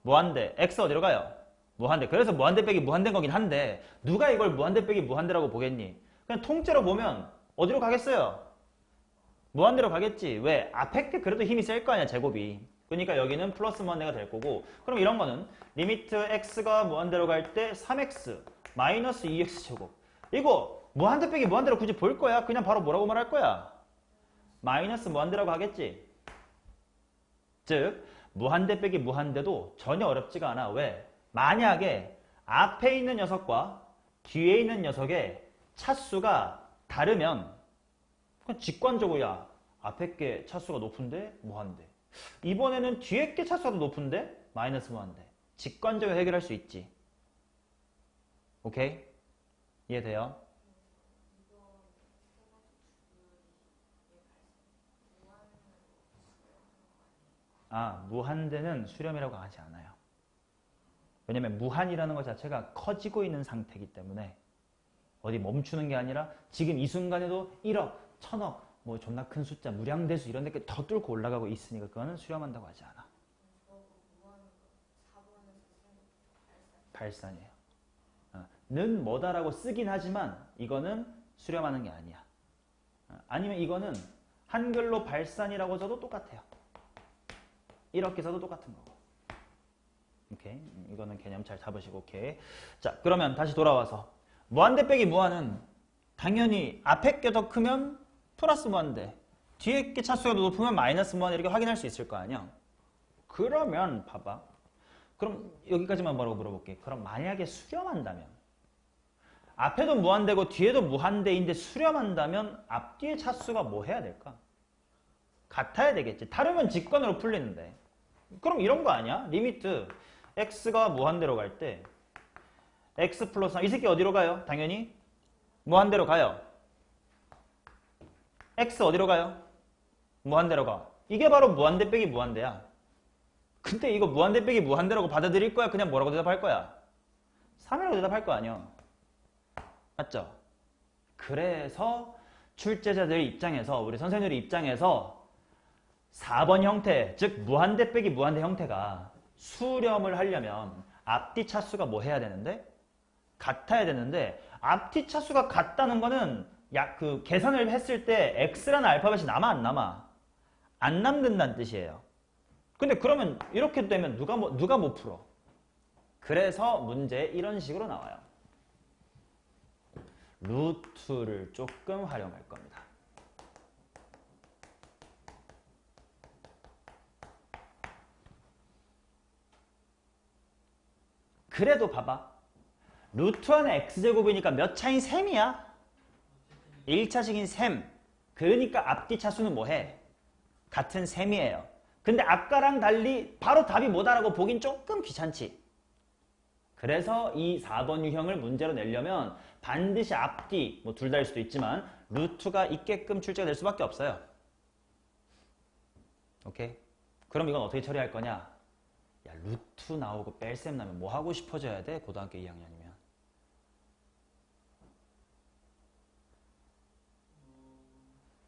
무한대. x 어디로 가요? 무한대. 그래서 무한대 빼기 무한대인 거긴 한데 누가 이걸 무한대 빼기 무한대라고 보겠니? 그냥 통째로 보면 어디로 가겠어요? 무한대로 가겠지. 왜? 앞에 게 그래도 힘이 셀 거 아니야, 제곱이. 그러니까 여기는 플러스 무한대가 될 거고. 그럼 이런 거는 리미트 x가 무한대로 갈 때 3x 마이너스 2x 제곱. 이거 무한대 빼기 무한대로 굳이 볼 거야? 그냥 바로 뭐라고 말할 거야? 마이너스 무한대라고 하겠지. 즉 무한대 빼기 무한대도 전혀 어렵지가 않아. 왜? 만약에 앞에 있는 녀석과 뒤에 있는 녀석의 차수가 다르면 그건 직관적으로 앞에 게 차수가 높은데 무한대. 이번에는 뒤에 게 차수가 더 높은데 마이너스 무한대. 직관적으로 해결할 수 있지. 오케이? 이해돼요? 아, 무한대는 수렴이라고 하지 않아요. 왜냐면 무한이라는 것 자체가 커지고 있는 상태이기 때문에 어디 멈추는 게 아니라 지금 이 순간에도 1억, 1000억, 뭐 존나 큰 숫자, 무량대수 이런 데까지 더 뚫고 올라가고 있으니까 그거는 수렴한다고 하지 않아. 발산이에요. 는 뭐다라고 쓰긴 하지만 이거는 수렴하는 게 아니야. 아니면 이거는 한글로 발산이라고 써도 똑같아요. 이렇게 써도 똑같은 거고. 오케이. 이거는 개념 잘 잡으시고, 오케이. 자, 그러면 다시 돌아와서. 무한대 빼기 무한은 당연히 앞에 게 더 크면 플러스 무한대, 뒤에 게 차수가 더 높으면 마이너스 무한대 이렇게 확인할 수 있을 거 아니야. 그러면 봐봐. 그럼 여기까지만 뭐라고 물어볼게. 그럼 만약에 수렴한다면 앞에도 무한대고 뒤에도 무한대인데 수렴한다면 앞뒤의 차수가 뭐 해야 될까? 같아야 되겠지. 다르면 직관으로 풀리는데. 그럼 이런 거 아니야? 리미트 x가 무한대로 갈 때 x 플러스 3, 이 새끼 어디로 가요? 당연히 무한대로 가요. x 어디로 가요? 무한대로 가. 이게 바로 무한대 빼기 무한대야. 근데 이거 무한대 빼기 무한대라고 받아들일 거야? 그냥 뭐라고 대답할 거야? 3이라고 대답할 거 아니야. 맞죠? 그래서 출제자들 입장에서, 우리 선생님들 입장에서 4번 형태, 즉 무한대 빼기 무한대 형태가 수렴을 하려면 앞뒤 차수가 뭐 해야 되는데? 같아야 되는데, 앞뒤 차수가 같다는 거는 그 계산을 했을 때 x라는 알파벳이 남아 안 남아? 안 남는다는 뜻이에요. 근데 그러면 이렇게 되면 누가 못 풀어? 그래서 문제에 이런 식으로 나와요. 루트를 조금 활용할 겁니다. 그래도 봐봐. 루트 안에 x제곱이니까 몇 차인 셈이야? 1차식인 셈. 그러니까 앞뒤 차수는 뭐해? 같은 셈이에요. 근데 아까랑 달리 바로 답이 뭐다라고 보긴 조금 귀찮지. 그래서 이 4번 유형을 문제로 내려면 반드시 앞뒤, 뭐 둘 다일 수도 있지만 루트가 있게끔 출제가 될 수밖에 없어요. 오케이? 그럼 이건 어떻게 처리할 거냐? 야, 루트 나오고 뺄셈 나면 뭐 하고 싶어져야 돼? 고등학교 2학년이면.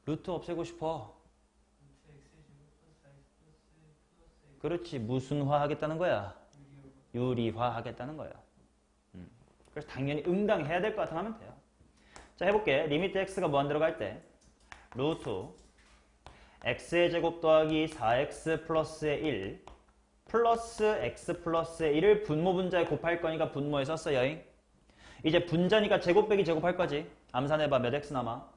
루트 없애고 싶어. 그렇지. 무슨화 하겠다는 거야? 유리화 하겠다는 거야. 그래서 당연히 응당해야 될 것 같으면 하면 돼요. 자, 해볼게. 리미트 x가 무한대로 갈 때 루트 x의 제곱 더하기 4x 플러스의 1 플러스 x 플러스의 1을 분모 분자에 곱할 거니까 분모에 썼어요. 이제 분자니까 제곱 빼기 제곱할 거지. 암산해봐. 몇 x 남아?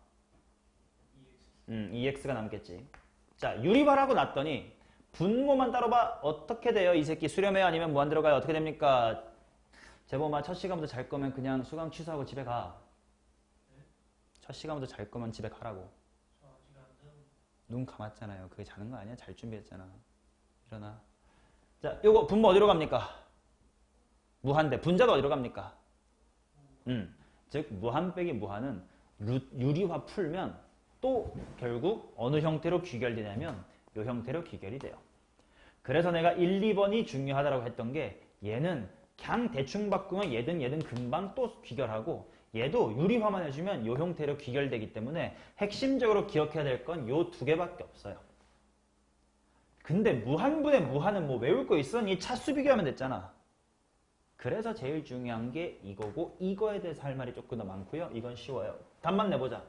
2x가 남겠지. 자, 유리화라고 놨더니 분모만 따로 봐. 어떻게 돼요? 이 새끼 수렴해요? 아니면 무한대로 가요? 어떻게 됩니까? 재범아, 첫 시간부터 잘 거면 그냥 수강 취소하고 집에 가. 첫 시간부터 잘 거면 집에 가라고. 눈 감았잖아요. 그게 자는 거 아니야? 잘 준비했잖아. 일어나. 자, 요거 분모 어디로 갑니까? 무한대. 분자도 어디로 갑니까? 즉 무한 빼기 무한은 유리화 풀면 또 결국 어느 형태로 귀결되냐면 이 형태로 귀결이 돼요. 그래서 내가 1, 2번이 중요하다고 했던 게 얘는 그냥 대충 바꾸면 얘든 금방 또 귀결하고 얘도 유리화만 해주면 이 형태로 귀결되기 때문에 핵심적으로 기억해야 될 건 요 두 개밖에 없어요. 근데 무한분의 무한은 뭐 외울 거 있어? 이 차수 비교하면 됐잖아. 그래서 제일 중요한 게 이거고 이거에 대해서 할 말이 조금 더 많고요. 이건 쉬워요. 답만 내보자.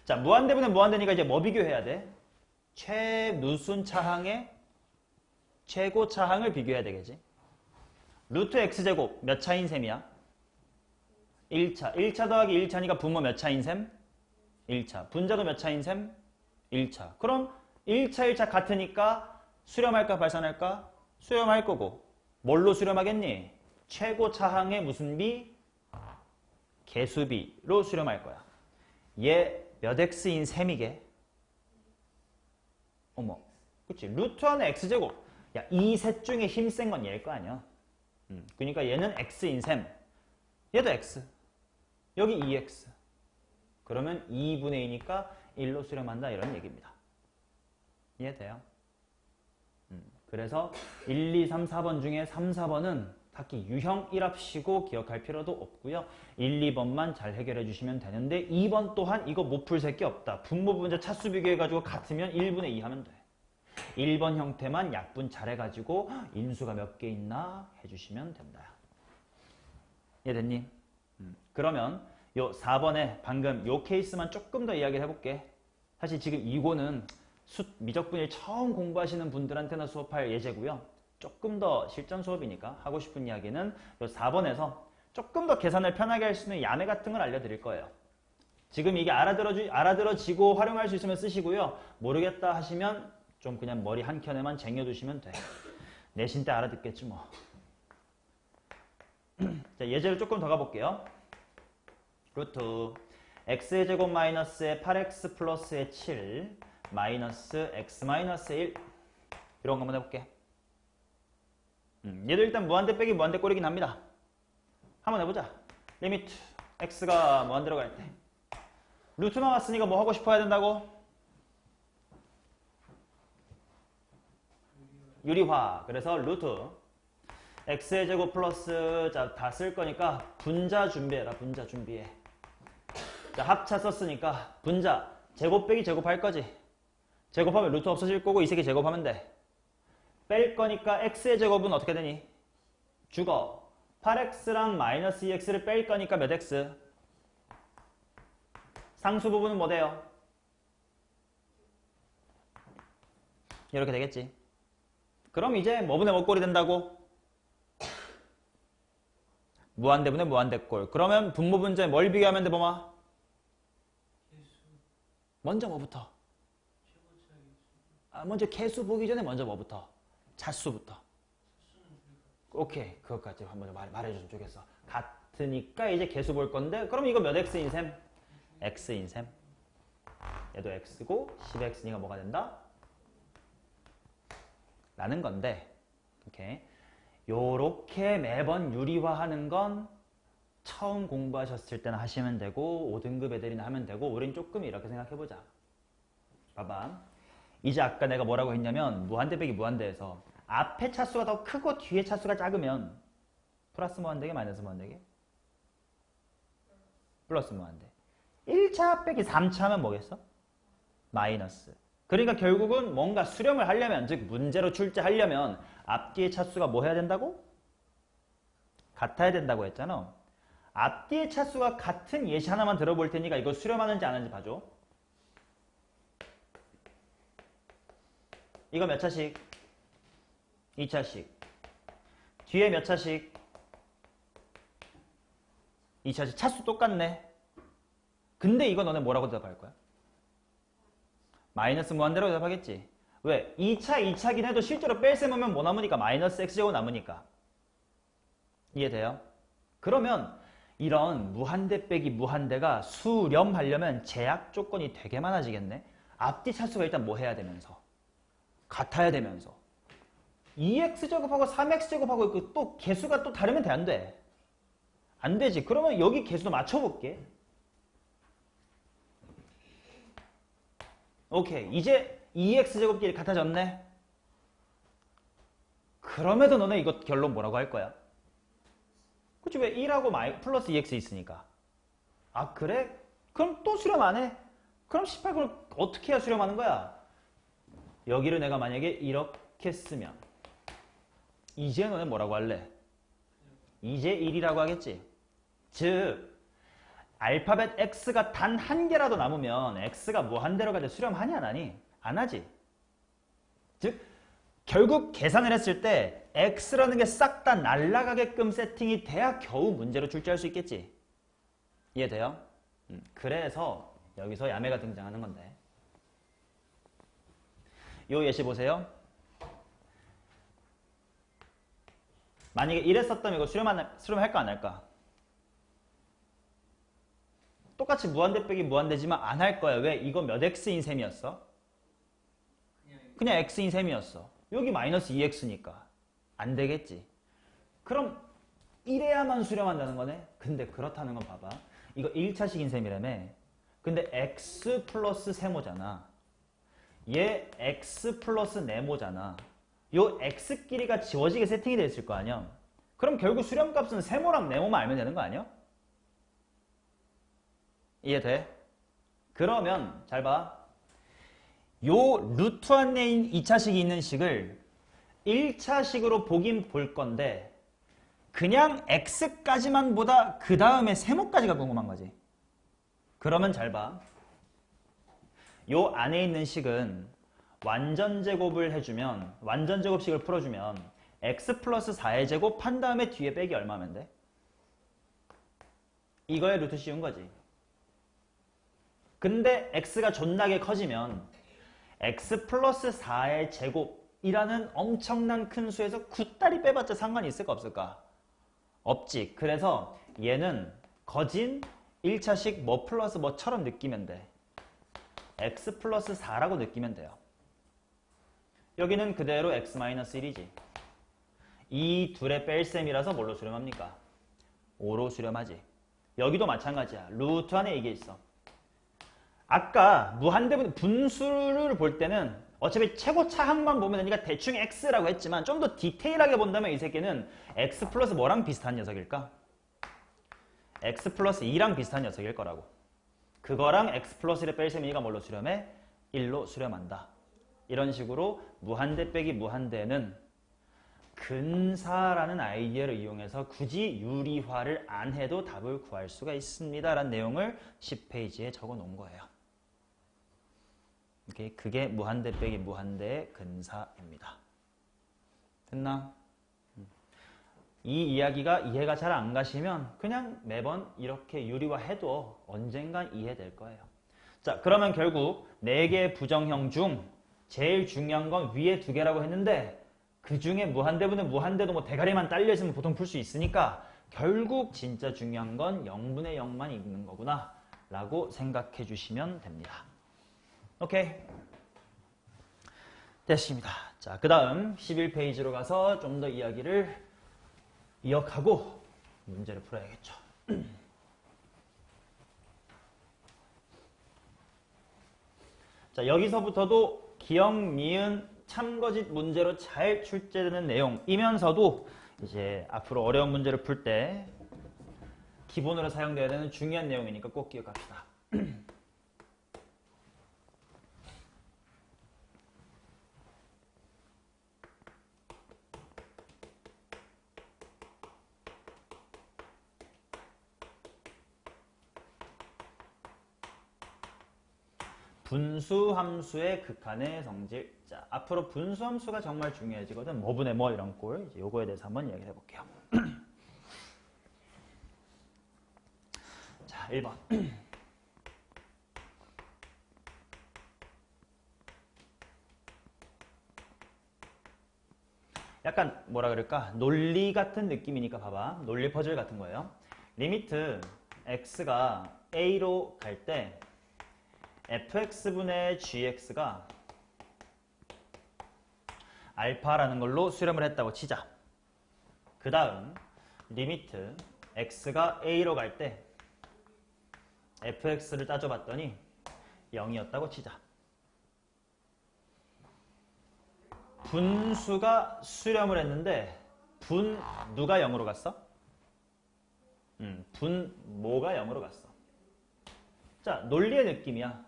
자, 무한대분의 무한대니까 이제 뭐 비교해야 돼? 최무순 차항의 최고 차항을 비교해야 되겠지. 루트 x제곱 몇 차인 셈이야? 1차. 1차 더하기 1차니까 분모 몇 차인 셈? 1차. 분자도 몇 차인 셈? 1차. 그럼 1차, 1차 같으니까 수렴할까 발산할까? 수렴할 거고. 뭘로 수렴하겠니? 최고 차항의 무슨 비? 개수비로 수렴할 거야. 얘 몇 x인 셈이게? 어머, 그치? 루트 안에 x제곱. 야, 이 셋 중에 힘센 건 얘일 거 아니야. 그러니까 얘는 x인 셈. 얘도 x. 여기 2x. 그러면 2분의 2니까 1로 수렴한다 이런 얘기입니다. 이해돼요? 그래서 1, 2, 3, 4번 중에 3, 4번은 딱히 유형 1합시고 기억할 필요도 없고요. 1, 2번만 잘 해결해 주시면 되는데 2번 또한 이거 못 풀 새끼 없다. 분모분자 차수 비교해가지고 같으면 1분의 2 하면 돼. 1번 형태만 약분 잘해가지고 인수가 몇 개 있나 해주시면 된다. 이해됐니? 그러면 요 4번에 방금 요 케이스만 조금 더 이야기를 해볼게. 사실 지금 이거는 미적분일 처음 공부하시는 분들한테나 수업할 예제고요. 조금 더 실전 수업이니까 하고 싶은 이야기는 요 4번에서 조금 더 계산을 편하게 할 수 있는 야매 같은 걸 알려드릴 거예요. 지금 이게 알아들어지고 활용할 수 있으면 쓰시고요. 모르겠다 하시면 좀 그냥 머리 한 켠에만 쟁여두시면 돼. 내신 때 알아듣겠지 뭐. 자, 예제를 조금 더 가볼게요. 루트 x의 제곱 마이너스의 8x 플러스의 7 마이너스 x 마이너스 1 이런 거 한번 해볼게. 얘도 일단 무한대 빼기 무한대 꼴이긴 합니다. 한번 해보자. 리미트 x가 무한대로 갈 때 루트만 왔으니까 뭐 하고 싶어야 된다고? 유리화. 그래서 루트 x의 제곱 플러스 자 다 쓸 거니까 분자 준비해라. 분자 준비해. 자 합차 썼으니까 분자 제곱 빼기 제곱 할 거지. 제곱하면 루트 없어질 거고 이 새끼 제곱하면 돼. 뺄 거니까 x의 제곱은 어떻게 되니? 죽어. 8x랑 마이너스 2x를 뺄 거니까 몇 x? 상수 부분은 뭐 돼요? 이렇게 되겠지. 그럼 이제 뭐분의 뭐 꼴이 된다고? 무한대분의 무한대꼴. 그러면 분모분자에 뭘 비교하면 돼, 범아? 먼저 뭐부터? 먼저 개수 보기 전에 먼저 뭐부터? 차수부터. 오케이. 그것까지 한번 말해줬으면 좋겠어. 같으니까 이제 개수 볼 건데 그럼 이거 몇 x인 셈? x인 셈. 얘도 x고 10x니까 뭐가 된다? 라는 건데 오케이. 요렇게 매번 유리화하는 건 처음 공부하셨을 때는 하시면 되고 5등급 애들이나 하면 되고 우린 조금 이렇게 생각해보자. 봐봐. 이제 아까 내가 뭐라고 했냐면 무한대 빼기 무한대에서 앞에 차수가 더 크고 뒤에 차수가 작으면 플러스 무한대게 마이너스 무한대게? 플러스 무한대. 1차 빼기 3차 하면 뭐겠어? 마이너스. 그러니까 결국은 뭔가 수렴을 하려면 즉 문제로 출제하려면 앞뒤의 차수가 뭐 해야 된다고? 같아야 된다고 했잖아. 앞뒤의 차수가 같은 예시 하나만 들어볼 테니까 이거 수렴하는지 안 하는지 봐줘. 이거 몇 차씩? 2차씩. 뒤에 몇 차씩? 2차씩. 차수 똑같네. 근데 이거 너네 뭐라고 대답할 거야? 마이너스 무한대로 대답하겠지. 왜? 2차긴 해도 실제로 뺄셈하면 뭐 남으니까? 마이너스 x제곱 남으니까. 이해돼요? 그러면 이런 무한대 빼기 무한대가 수렴하려면 제약 조건이 되게 많아지겠네. 앞뒤 차수가 일단 뭐 해야 되면서? 같아야 되면서. 2x제곱하고 3x제곱하고 또 개수가 또 다르면 돼, 안 돼? 안 되지. 그러면 여기 개수도 맞춰볼게. 오케이. 이제 2x제곱끼리 같아졌네. 그럼에도 너네 이거 결론 뭐라고 할 거야? 그치? 왜 1하고 플러스 2x 있으니까. 아 그래? 그럼 또 수렴 안 해? 그럼 18그럼 어떻게 해야 수렴하는 거야? 여기를 내가 만약에 이렇게 쓰면 이제 너네 뭐라고 할래? 이제 1이라고 하겠지. 즉 알파벳 x가 단 한 개라도 남으면 x가 무한대로 갈 때 수렴하니 안 하니? 안 하지. 즉 결국 계산을 했을 때 x라는 게 싹 다 날아가게끔 세팅이 돼야 겨우 문제로 출제할 수 있겠지. 이해돼요? 그래서 여기서 야매가 등장하는 건데. 요 예시 보세요. 만약에 이랬었다면 이거 수렴할까 안 할까? 똑같이 무한대 빼기 무한대지만 안 할 거야. 왜? 이거 몇 x인 셈이었어? 그냥 x인 셈이었어. 여기 마이너스 2x니까 안 되겠지. 그럼 이래야만 수렴한다는 거네. 근데 그렇다는 건 봐봐. 이거 1차식인 셈이라며. 근데 x 플러스 세모잖아. 얘 x 플러스 네모잖아. 요 x끼리가 지워지게 세팅이 돼 있을 거 아니야. 그럼 결국 수렴값은 세모랑 네모만 알면 되는 거 아니야? 이해돼? 그러면 잘 봐. 요 루트 안에 있는 2차식이 있는 식을 1차식으로 보긴 볼 건데 그냥 x까지만 보다 그 다음에 세모까지가 궁금한 거지. 그러면 잘 봐. 요 안에 있는 식은 완전제곱을 해주면 완전제곱식을 풀어주면 x 플러스 4의 제곱 한 다음에 뒤에 빼기 얼마면 돼? 이거에 루트 씌운 거지. 근데 x가 존나게 커지면 x 플러스 4의 제곱이라는 엄청난 큰 수에서 굿다리 빼봤자 상관이 있을까 없을까? 없지. 그래서 얘는 거진 1차식 뭐 플러스 뭐처럼 느끼면 돼. x 플러스 4라고 느끼면 돼요. 여기는 그대로 x-1이지. 이 둘의 뺄셈이라서 뭘로 수렴합니까? 5로 수렴하지. 여기도 마찬가지야. 루트 안에 이게 있어. 아까 무한대분 분수를 볼 때는 어차피 최고차항만 보면 되니까 대충 x라고 했지만 좀 더 디테일하게 본다면 이 새끼는 x 플러스 뭐랑 비슷한 녀석일까? x 플러스 2랑 비슷한 녀석일 거라고. 그거랑 x 플러스 1의 뺄셈이니까 뭘로 수렴해? 1로 수렴한다. 이런 식으로 무한대 빼기 무한대는 근사라는 아이디어를 이용해서 굳이 유리화를 안 해도 답을 구할 수가 있습니다. 라는 내용을 10페이지에 적어 놓은 거예요. 그게 무한대 빼기 무한대의 근사입니다. 됐나? 이 이야기가 이해가 잘 안 가시면 그냥 매번 이렇게 유리화해도 언젠간 이해될 거예요. 자, 그러면 결국 4개의 부정형 중 제일 중요한 건 위에 2개라고 했는데 그 중에 무한대분은 무한대도 뭐 대가리만 딸려있으면 보통 풀 수 있으니까 결국 진짜 중요한 건 0분의 0만 있는 거구나 라고 생각해 주시면 됩니다. 오케이. 됐습니다. 자, 그 다음 11페이지로 가서 좀 더 이야기를 이어가고 문제를 풀어야겠죠. 자, 여기서부터도 기억, 니은, 참거짓 문제로 잘 출제되는 내용이면서도 이제 앞으로 어려운 문제를 풀 때 기본으로 사용되어야 되는 중요한 내용이니까 꼭 기억합시다. 분수함수의 극한의 성질. 자, 앞으로 분수함수가 정말 중요해지거든. 뭐분의 뭐 이런 꼴. 이제 요거에 대해서 한번 이야기를 해볼게요. 자, 1번. 약간 뭐라 그럴까? 논리 같은 느낌이니까 봐봐. 논리 퍼즐 같은 거예요. 리미트 x가 a로 갈 때 fx분의 gx가 알파라는 걸로 수렴을 했다고 치자. 그 다음 리미트 x가 a로 갈 때 fx를 따져봤더니 0이었다고 치자. 분수가 수렴을 했는데 분 누가 0으로 갔어? 분 뭐가 0으로 갔어? 자, 논리의 느낌이야.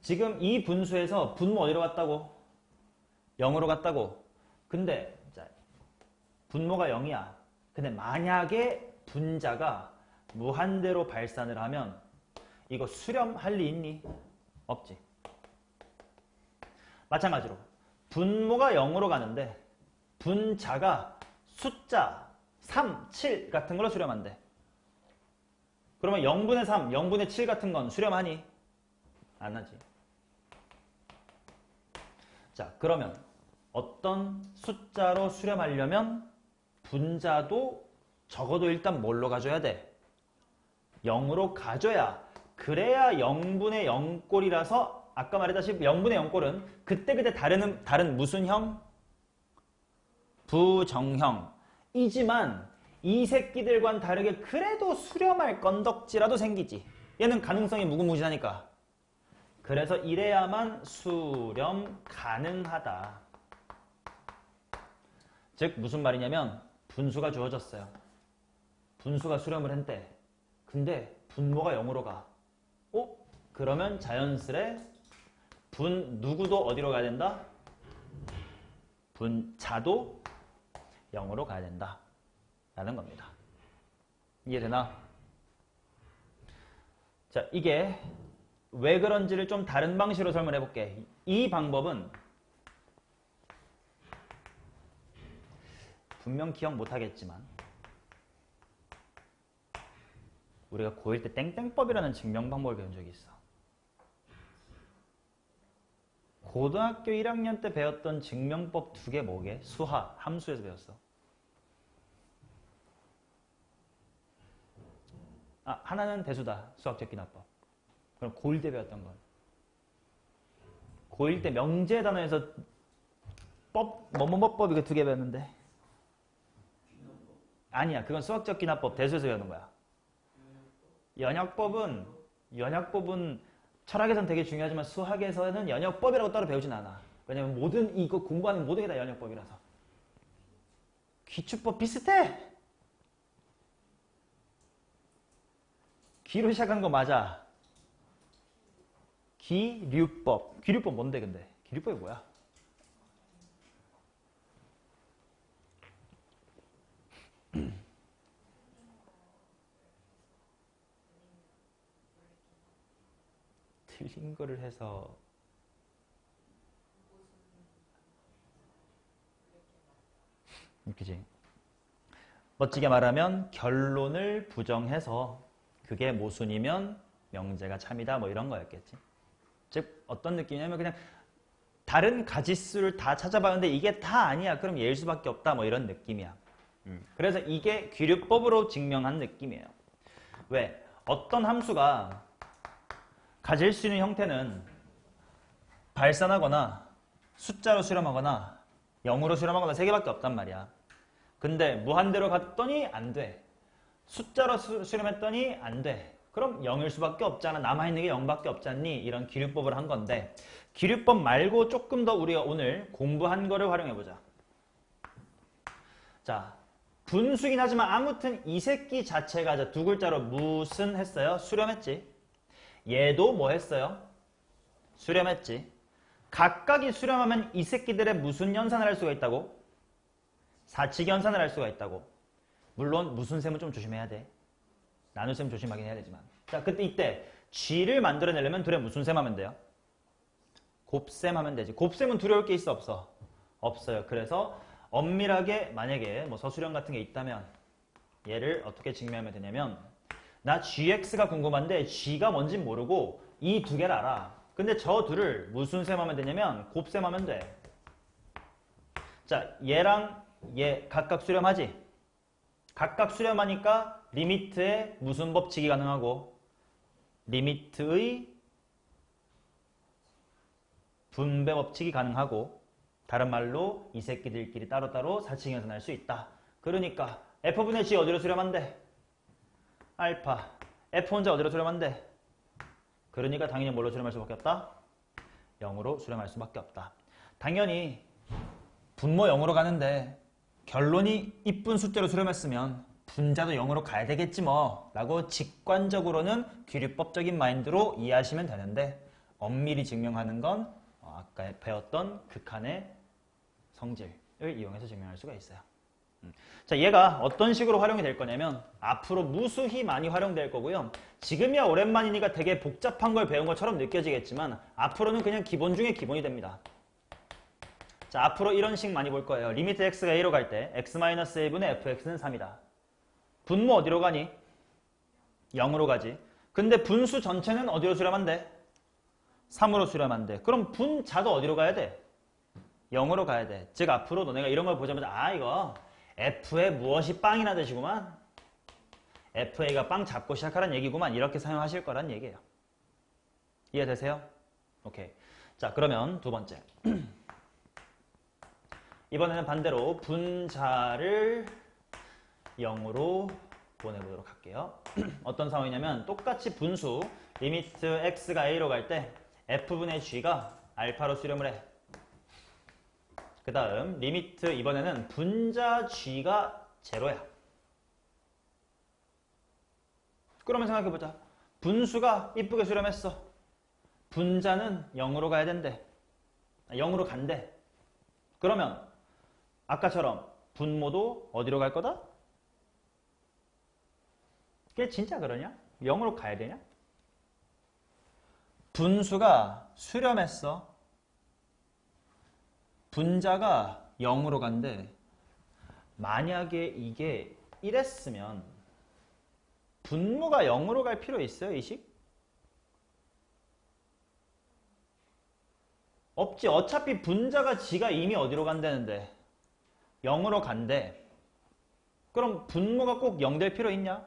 지금 이 분수에서 분모 어디로 갔다고? 0으로 갔다고. 근데 자, 분모가 0이야. 근데 만약에 분자가 무한대로 발산을 하면 이거 수렴할 리 있니? 없지. 마찬가지로 분모가 0으로 가는데 분자가 숫자 3, 7 같은 걸로 수렴한대. 그러면 0분의 3, 0분의 7 같은 건 수렴하니? 안 하지. 자, 그러면 어떤 숫자로 수렴하려면 분자도 적어도 일단 뭘로 가져야 돼? 0으로 가져야. 그래야 0분의 0꼴이라서 아까 말했다시피 0분의 0꼴은 그때그때 다른 무슨 형? 부정형이지만 이 새끼들과는 다르게 그래도 수렴할 건덕지라도 생기지. 얘는 가능성이 무궁무진하니까. 그래서 이래야만 수렴 가능하다. 즉 무슨 말이냐면 분수가 주어졌어요. 분수가 수렴을 했대. 근데 분모가 0으로 가. 그러면 자연스레 누구도 어디로 가야 된다? 분자도 0으로 가야 된다. 라는 겁니다. 이해되나? 자, 이게 왜 그런지를 좀 다른 방식으로 설명해 볼게. 이 방법은 분명 기억 못하겠지만 우리가 고1 때 땡땡법이라는 증명 방법을 배운 적이 있어. 고등학교 1학년 때 배웠던 증명법 2개 뭐게? 수하, 함수에서 배웠어. 하나는 대수다. 수학적 기납법. 그럼 고1 때 배웠던 건. 고1 때 명제 단어에서 뭐뭐법 이거 2개 배웠는데. 아니야. 그건 수학적 기납법 대수에서 배우는 거야. 연역법은 철학에서는 되게 중요하지만 수학에서는 연역법이라고 따로 배우진 않아. 왜냐면 이거 공부하는 모든 게 다 연역법이라서. 기출법 비슷해. 기로 시작하는 거 맞아. 기류법. 기류법 뭔데 근데? 기류법이 뭐야? 틀린 거를 해서 그지? 멋지게 말하면 결론을 부정해서 그게 모순이면 명제가 참이다 뭐 이런 거였겠지. 즉 어떤 느낌이냐면 그냥 다른 가지수를 다 찾아봤는데 이게 다 아니야. 그럼 얘일 수밖에 없다 뭐 이런 느낌이야. 그래서 이게 귀류법으로 증명한 느낌이에요. 왜? 어떤 함수가 가질 수 있는 형태는 발산하거나 숫자로 수렴하거나 0으로 수렴하거나 3개밖에 없단 말이야. 근데 무한대로 갔더니 안 돼. 숫자로 수렴했더니 안 돼. 그럼 0일 수밖에 없잖아. 남아있는 게 0밖에 없잖니. 이런 기류법을 한 건데 기류법 말고 조금 더 우리가 오늘 공부한 거를 활용해보자. 자, 분수긴 하지만 아무튼 이 새끼 자체가 두 글자로 무슨 했어요? 수렴했지. 얘도 뭐 했어요? 수렴했지. 각각이 수렴하면 이 새끼들의 무슨 연산을 할 수가 있다고? 사칙 연산을 할 수가 있다고. 물론 무슨 셈은 좀 조심해야 돼. 나눗셈 조심하긴 해야 되지만. 자, 그때 이때 G를 만들어내려면 둘의 무슨 셈 하면 돼요? 곱셈 하면 되지. 곱셈은 두려울 게 있어 없어? 없어요. 그래서 엄밀하게 만약에 뭐 서술형 같은 게 있다면 얘를 어떻게 증명하면 되냐면 나 GX가 궁금한데 G가 뭔진 모르고 이 두 개를 알아. 근데 저 둘을 무슨 셈 하면 되냐면 곱셈 하면 돼. 자, 얘랑 얘 각각 수렴하지? 각각 수렴하니까 리미트에 무슨 법칙이 가능하고 리미트의 분배 법칙이 가능하고 다른 말로 이 새끼들끼리 따로따로 사칙 연산할 수 있다. 그러니까 F분의 G 어디로 수렴한대? 알파. F 혼자 어디로 수렴한대? 그러니까 당연히 뭘로 수렴할 수밖에 없다? 0으로 수렴할 수밖에 없다. 당연히 분모 0으로 가는데 결론이 이쁜 숫자로 수렴했으면 분자도 0으로 가야 되겠지 뭐 라고 직관적으로는 귀류법적인 마인드로 이해하시면 되는데 엄밀히 증명하는 건 아까 배웠던 극한의 성질을 이용해서 증명할 수가 있어요. 자, 얘가 어떤 식으로 활용이 될 거냐면 앞으로 무수히 많이 활용될 거고요. 지금이야 오랜만이니까 되게 복잡한 걸 배운 것처럼 느껴지겠지만 앞으로는 그냥 기본 중에 기본이 됩니다. 자, 앞으로 이런 식 많이 볼 거예요. 리미트 x가 a로 갈 때 x-a분의 fx는 3이다. 분모 어디로 가니? 0으로 가지. 근데 분수 전체는 어디로 수렴한대? 3으로 수렴한대. 그럼 분자도 어디로 가야 돼? 0으로 가야 돼. 즉 앞으로 너네가 이런 걸 보자마자 이거 f에 무엇이 빵이나 되시구만. fa가 빵 잡고 시작하라는 얘기구만. 이렇게 사용하실 거란 얘기예요. 이해되세요? 오케이. 자, 그러면 두 번째. 이번에는 반대로 분자를 0으로 보내보도록 할게요. 어떤 상황이냐면 똑같이 분수 리미트 x가 a로 갈 때 f분의 g가 알파로 수렴을 해. 그 다음 리미트 이번에는 분자 g가 제로야. 그러면 생각해보자. 분수가 이쁘게 수렴했어. 분자는 0으로 가야 된대. 0으로 간대. 그러면 아까처럼 분모도 어디로 갈 거다? 그게 진짜 그러냐? 0으로 가야 되냐? 분수가 수렴했어. 분자가 0으로 간대. 만약에 이게 이랬으면 분모가 0으로 갈 필요 있어요, 이 식? 없지. 어차피 분자가 지가 이미 어디로 간다는데 0으로 간대. 그럼 분모가 꼭 0 될 필요 있냐?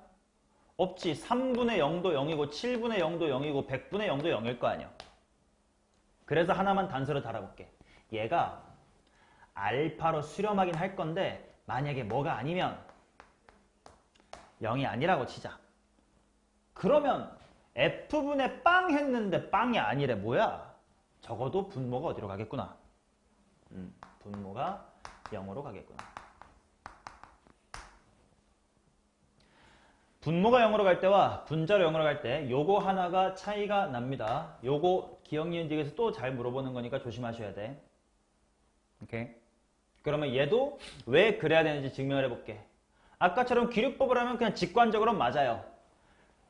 없지. 3분의 0도 0이고 7분의 0도 0이고 100분의 0도 0일 거 아니야. 그래서 하나만 단서를 달아볼게. 얘가 알파로 수렴하긴 할 건데 만약에 뭐가 아니면 0이 아니라고 치자. 그러면 F분의 빵 했는데 빵이 아니래. 뭐야? 적어도 분모가 어디로 가겠구나. 분모가 0으로 가겠구나. 분모가 0으로 갈 때와 분자로 0으로 갈 때 요거 하나가 차이가 납니다. 요거 기억 니은 디귿에서 또 잘 물어보는 거니까 조심하셔야 돼. 오케이? 그러면 얘도 왜 그래야 되는지 증명을 해볼게. 아까처럼 기류법을 하면 그냥 직관적으로 맞아요.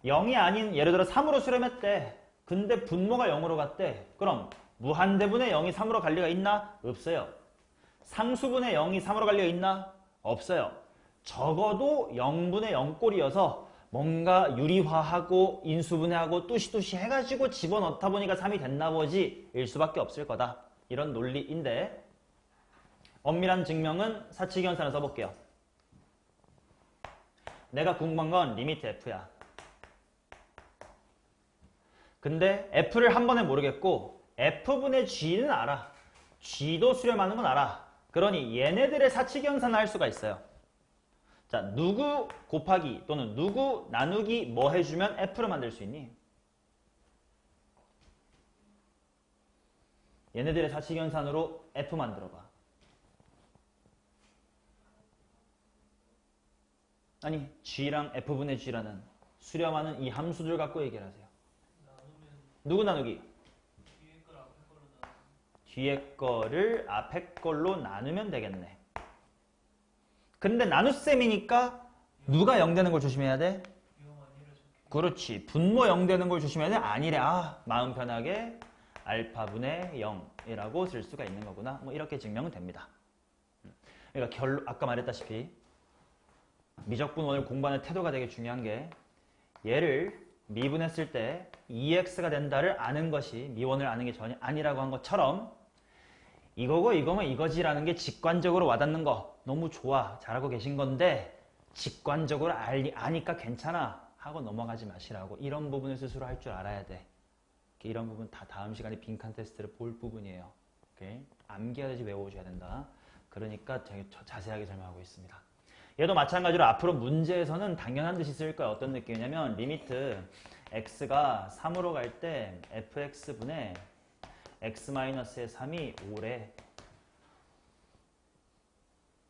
0이 아닌 예를 들어 3으로 수렴했대. 근데 분모가 0으로 갔대. 그럼 무한대분의 0이 3으로 갈 리가 있나? 없어요. 상수분의 0이 3으로 갈 리가 있나? 없어요. 적어도 0분의 0꼴이어서 뭔가 유리화하고 인수분해하고 뚜시뚜시 해가지고 집어넣다 보니까 3이 됐나 보지 일 수밖에 없을 거다. 이런 논리인데 엄밀한 증명은 사칙연산을 써볼게요. 내가 궁금한 건 리미트 f야. 근데 f를 한 번에 모르겠고 f분의 g는 알아. g도 수렴하는 건 알아. 그러니 얘네들의 사칙연산을 할 수가 있어요. 자, 누구 곱하기 또는 누구 나누기 뭐 해주면 f를 만들 수 있니? 얘네들의 사칙연산으로 f 만들어봐. 아니, g랑 f분의 g라는 수렴하는 이 함수들 갖고 얘기를 하세요. 누구 나누기? 뒤에 거를 앞에 걸로 나누면 되겠네. 근데 나눗셈이니까 누가 0 되는 걸 조심해야 돼? 그렇지. 분모 0 되는 걸 조심해야 돼? 아니래. 아, 마음 편하게 알파분의 0이라고 쓸 수가 있는 거구나. 뭐 이렇게 증명은 됩니다. 그러니까 아까 말했다시피 미적분 오늘 공부하는 태도가 되게 중요한 게 얘를 미분했을 때 2x가 된다를 아는 것이 미원을 아는 게 전혀 아니라고 한 것처럼 이거고 이거면 이거지라는 게 직관적으로 와닿는 거 너무 좋아. 잘하고 계신 건데 직관적으로 아니까 괜찮아 하고 넘어가지 마시라고. 이런 부분을 스스로 할 줄 알아야 돼. 이런 부분 다 다음 시간에 빈칸 테스트를 볼 부분이에요. 오케이? 암기하듯이 외워줘야 된다. 그러니까 되게 자세하게 설명하고 있습니다. 얘도 마찬가지로 앞으로 문제에서는 당연한 듯이 쓸 거야. 어떤 느낌이냐면 리미트 x가 3으로 갈 때 fx분의 x-의 3이 5래.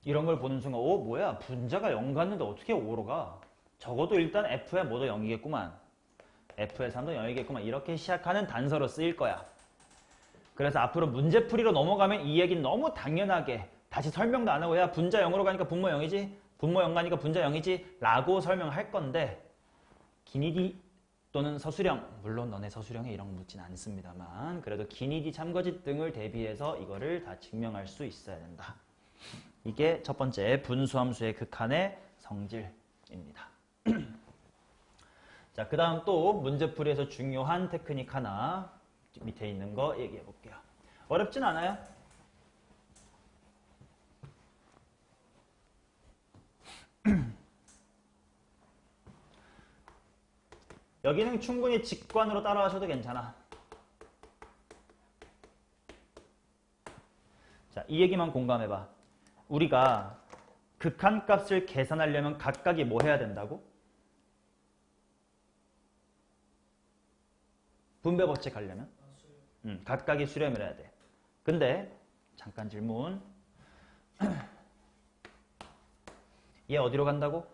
이런 걸 보는 순간 뭐야 분자가 0 갔는데 어떻게 5로 가? 적어도 일단 f의 뭐도 0이겠구만. f의 3도 0이겠구만. 이렇게 시작하는 단서로 쓰일 거야. 그래서 앞으로 문제풀이로 넘어가면 이 얘기는 너무 당연하게 다시 설명도 안 하고 야 분자 0으로 가니까 분모 0이지? 분모 0 가니까 분자 0이지? 라고 설명할 건데 기니디 또는 서술형, 물론 너네 서술형에 이런 거 묻진 않습니다만 그래도 기니디 참거짓 등을 대비해서 이거를 다 증명할 수 있어야 된다. 이게 첫 번째 분수함수의 극한의 성질입니다. 자, 그 다음 또 문제풀이에서 중요한 테크닉 하나 밑에 있는 거 얘기해 볼게요. 어렵진 않아요. 여기는 충분히 직관으로 따라하셔도 괜찮아. 자, 이 얘기만 공감해봐. 우리가 극한값을 계산하려면 각각이 뭐 해야 된다고? 분배법칙 하려면? 각각이 수렴을 해야 돼. 근데 잠깐 질문. 얘 어디로 간다고?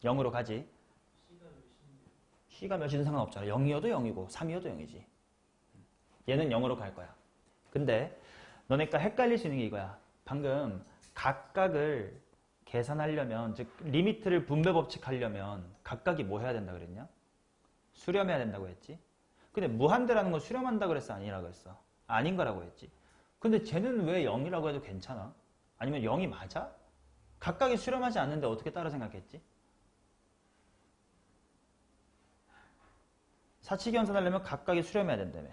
0으로 가지. C가 몇이든 상관없잖아. 0이어도 0이고 3이어도 0이지. 얘는 0으로 갈 거야. 근데 너네가 헷갈릴 수 있는 게 이거야. 방금 각각을 계산하려면, 즉 리미트를 분배법칙 하려면 각각이 뭐 해야 된다 그랬냐? 수렴해야 된다고 했지. 근데 무한대라는 건 수렴한다 그랬어? 아니라고 했어? 아닌 거라고 했지. 근데 쟤는 왜 0이라고 해도 괜찮아? 아니면 0이 맞아? 각각이 수렴하지 않는데 어떻게 따라 생각했지? 사칙 연산하려면 각각이 수렴해야 된다며.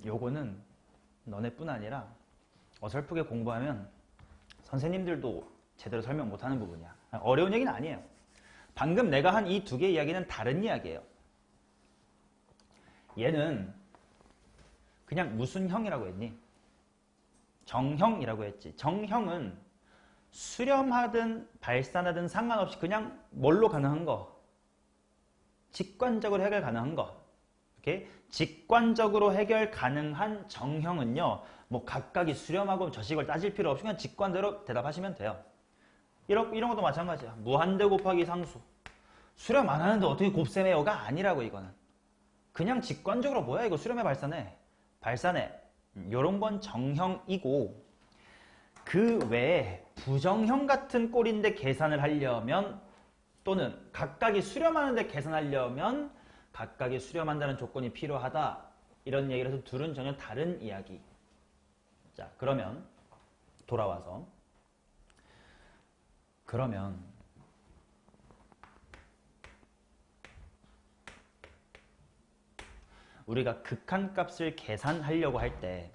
요거는 너네뿐 아니라 어설프게 공부하면 선생님들도 제대로 설명 못하는 부분이야. 어려운 얘기는 아니에요. 방금 내가 한 이 두 개의 이야기는 다른 이야기예요. 얘는 그냥 무슨 형이라고 했니? 정형이라고 했지. 정형은 수렴하든 발산하든 상관없이 그냥 뭘로 가능한 거? 직관적으로 해결 가능한 거. 이렇게 직관적으로 해결 가능한 정형은요, 뭐 각각이 수렴하고 저식을 따질 필요 없이 그냥 직관대로 대답하시면 돼요. 이런 것도 마찬가지야. 무한대 곱하기 상수. 수렴 안 하는데 어떻게 곱셈해요가 아니라고. 이거는 그냥 직관적으로 뭐야 이거 수렴해 발산해. 발산해. 요런 건 정형이고, 그 외에 부정형 같은 꼴인데 계산을 하려면, 또는 각각이 수렴하는데 계산하려면 각각이 수렴한다는 조건이 필요하다. 이런 얘기를 해서 둘은 전혀 다른 이야기. 자, 그러면 돌아와서, 그러면 우리가 극한값을 계산하려고 할 때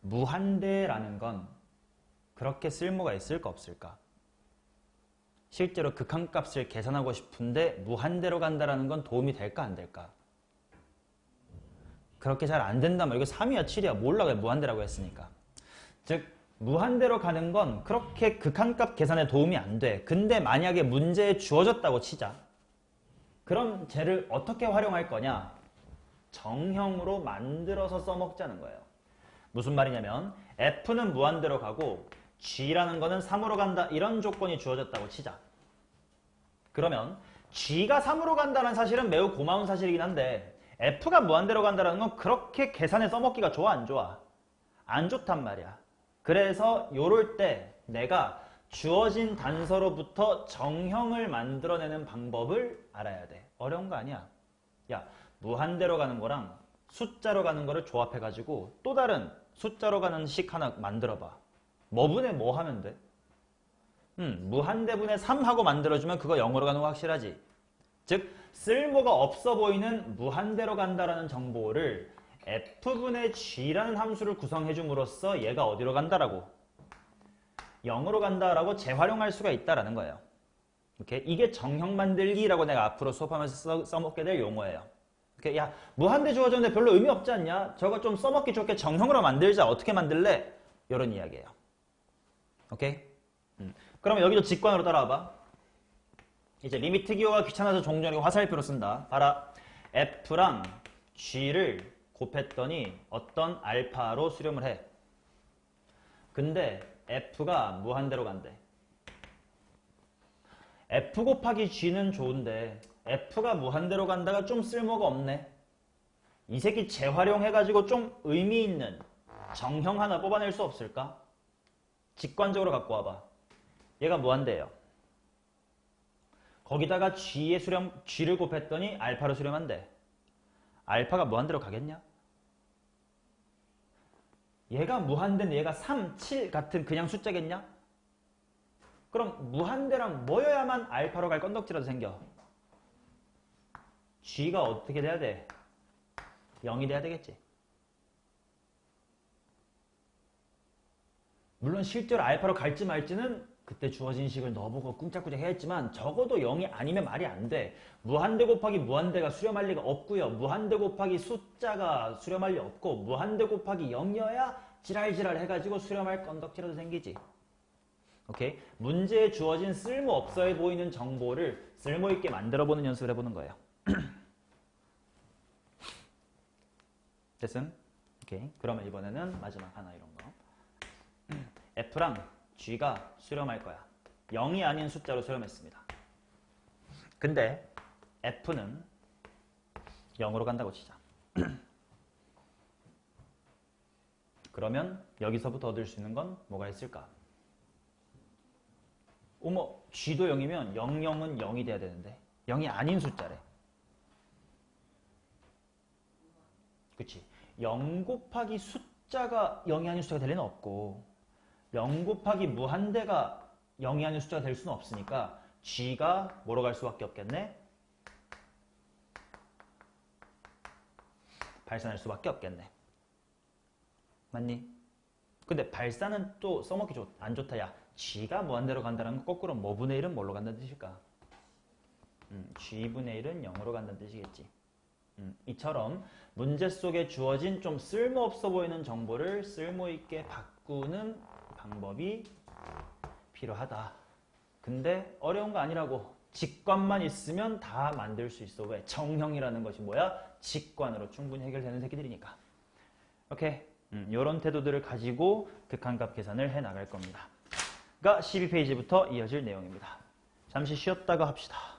무한대라는 건 그렇게 쓸모가 있을까 없을까? 실제로 극한값을 계산하고 싶은데 무한대로 간다는 건 도움이 될까 안 될까? 그렇게 잘 안 된다면 이거 3이야 7이야 몰라 왜 무한대라고 했으니까. 즉 무한대로 가는 건 그렇게 극한값 계산에 도움이 안 돼. 근데 만약에 문제에 주어졌다고 치자. 그럼 쟤를 어떻게 활용할 거냐? 정형으로 만들어서 써먹자는 거예요. 무슨 말이냐면 F는 무한대로 가고 G라는 거는 3으로 간다. 이런 조건이 주어졌다고 치자. 그러면 G가 3으로 간다는 사실은 매우 고마운 사실이긴 한데 F가 무한대로 간다는 건 그렇게 계산에 써먹기가 좋아 안 좋아? 안 좋단 말이야. 그래서 요럴 때 내가 주어진 단서로부터 정형을 만들어내는 방법을 알아야 돼. 어려운 거 아니야. 야, 무한대로 가는 거랑 숫자로 가는 거를 조합해가지고 또 다른 숫자로 가는 식 하나 만들어봐. 뭐 분의 뭐 하면 돼? 무한대분의 3 하고 만들어주면 그거 0으로 가는 거 확실하지. 즉 쓸모가 없어 보이는 무한대로 간다라는 정보를 F분의 G라는 함수를 구성해 줌으로써 얘가 어디로 간다라고? 0으로 간다라고 재활용할 수가 있다라는 거예요. 이렇게 이게 정형 만들기라고 내가 앞으로 수업하면서 써먹게 될 용어예요. 이렇게 야 무한대 주어졌는데 별로 의미 없지 않냐? 저거 좀 써먹기 좋게 정형으로 만들자. 어떻게 만들래? 이런 이야기예요. 오케이? 그러면 여기도 직관으로 따라와봐. 이제 리미트 기호가 귀찮아서 종종 화살표로 쓴다. 봐라. F랑 G를 곱했더니 어떤 알파로 수렴을 해. 근데 F가 무한대로 간대. F 곱하기 G는 좋은데 F가 무한대로 간다가 좀 쓸모가 없네. 이 새끼 재활용해가지고 좀 의미 있는 정형 하나 뽑아낼 수 없을까? 직관적으로 갖고 와봐. 얘가 무한대예요. 거기다가 G의 수렴, G를 곱했더니 알파로 수렴한대. 알파가 무한대로 가겠냐? 얘가 무한대인데 얘가 3, 7 같은 그냥 숫자겠냐? 그럼 무한대랑 뭐여야만 알파로 갈 건덕지라도 생겨? G가 어떻게 돼야 돼? 0이 돼야 되겠지. 물론 실제로 알파로 갈지 말지는 그때 주어진 식을 넣어보고 꿍짝꿍짝 해야 했지만 적어도 0이 아니면 말이 안 돼. 무한대 곱하기 무한대가 수렴할 리가 없고요. 무한대 곱하기 숫자가 수렴할 리 없고 무한대 곱하기 0이어야 지랄지랄 해가지고 수렴할 건덕지라도 생기지. 오케이? 문제에 주어진 쓸모없어 보이는 정보를 쓸모있게 만들어보는 연습을 해보는 거예요. 됐음? 오케이. 그러면 이번에는 마지막 하나 이런 거. F랑 G가 수렴할 거야. 0이 아닌 숫자로 수렴했습니다. 근데 F는 0으로 간다고 치자. 그러면 여기서부터 얻을 수 있는 건 뭐가 있을까? 어머, G도 0이면 00은 0이 돼야 되는데 0이 아닌 숫자래. 그치? 0 곱하기 숫자가 0이 아닌 숫자가 될 리는 없고 0 곱하기 무한대가 0이 아닌 숫자가 될 수는 없으니까 G가 뭐로 갈 수밖에 없겠네? 발산할 수밖에 없겠네. 맞니? 근데 발산은 또 써먹기 안 좋다. 야, G가 무한대로 간다는 건 거꾸로 뭐분의 1은 뭘로 간다는 뜻일까? G분의 1은 0으로 간다는 뜻이겠지. 이처럼 문제 속에 주어진 좀 쓸모없어 보이는 정보를 쓸모있게 바꾸는 방법이 필요하다. 근데 어려운 거 아니라고. 직관만 있으면 다 만들 수 있어. 왜? 정형이라는 것이 뭐야? 직관으로 충분히 해결되는 새끼들이니까. 오케이. 이런 태도들을 가지고 극한값 계산을 해 나갈 겁니다. 가 12페이지부터 이어질 내용입니다. 잠시 쉬었다가 합시다.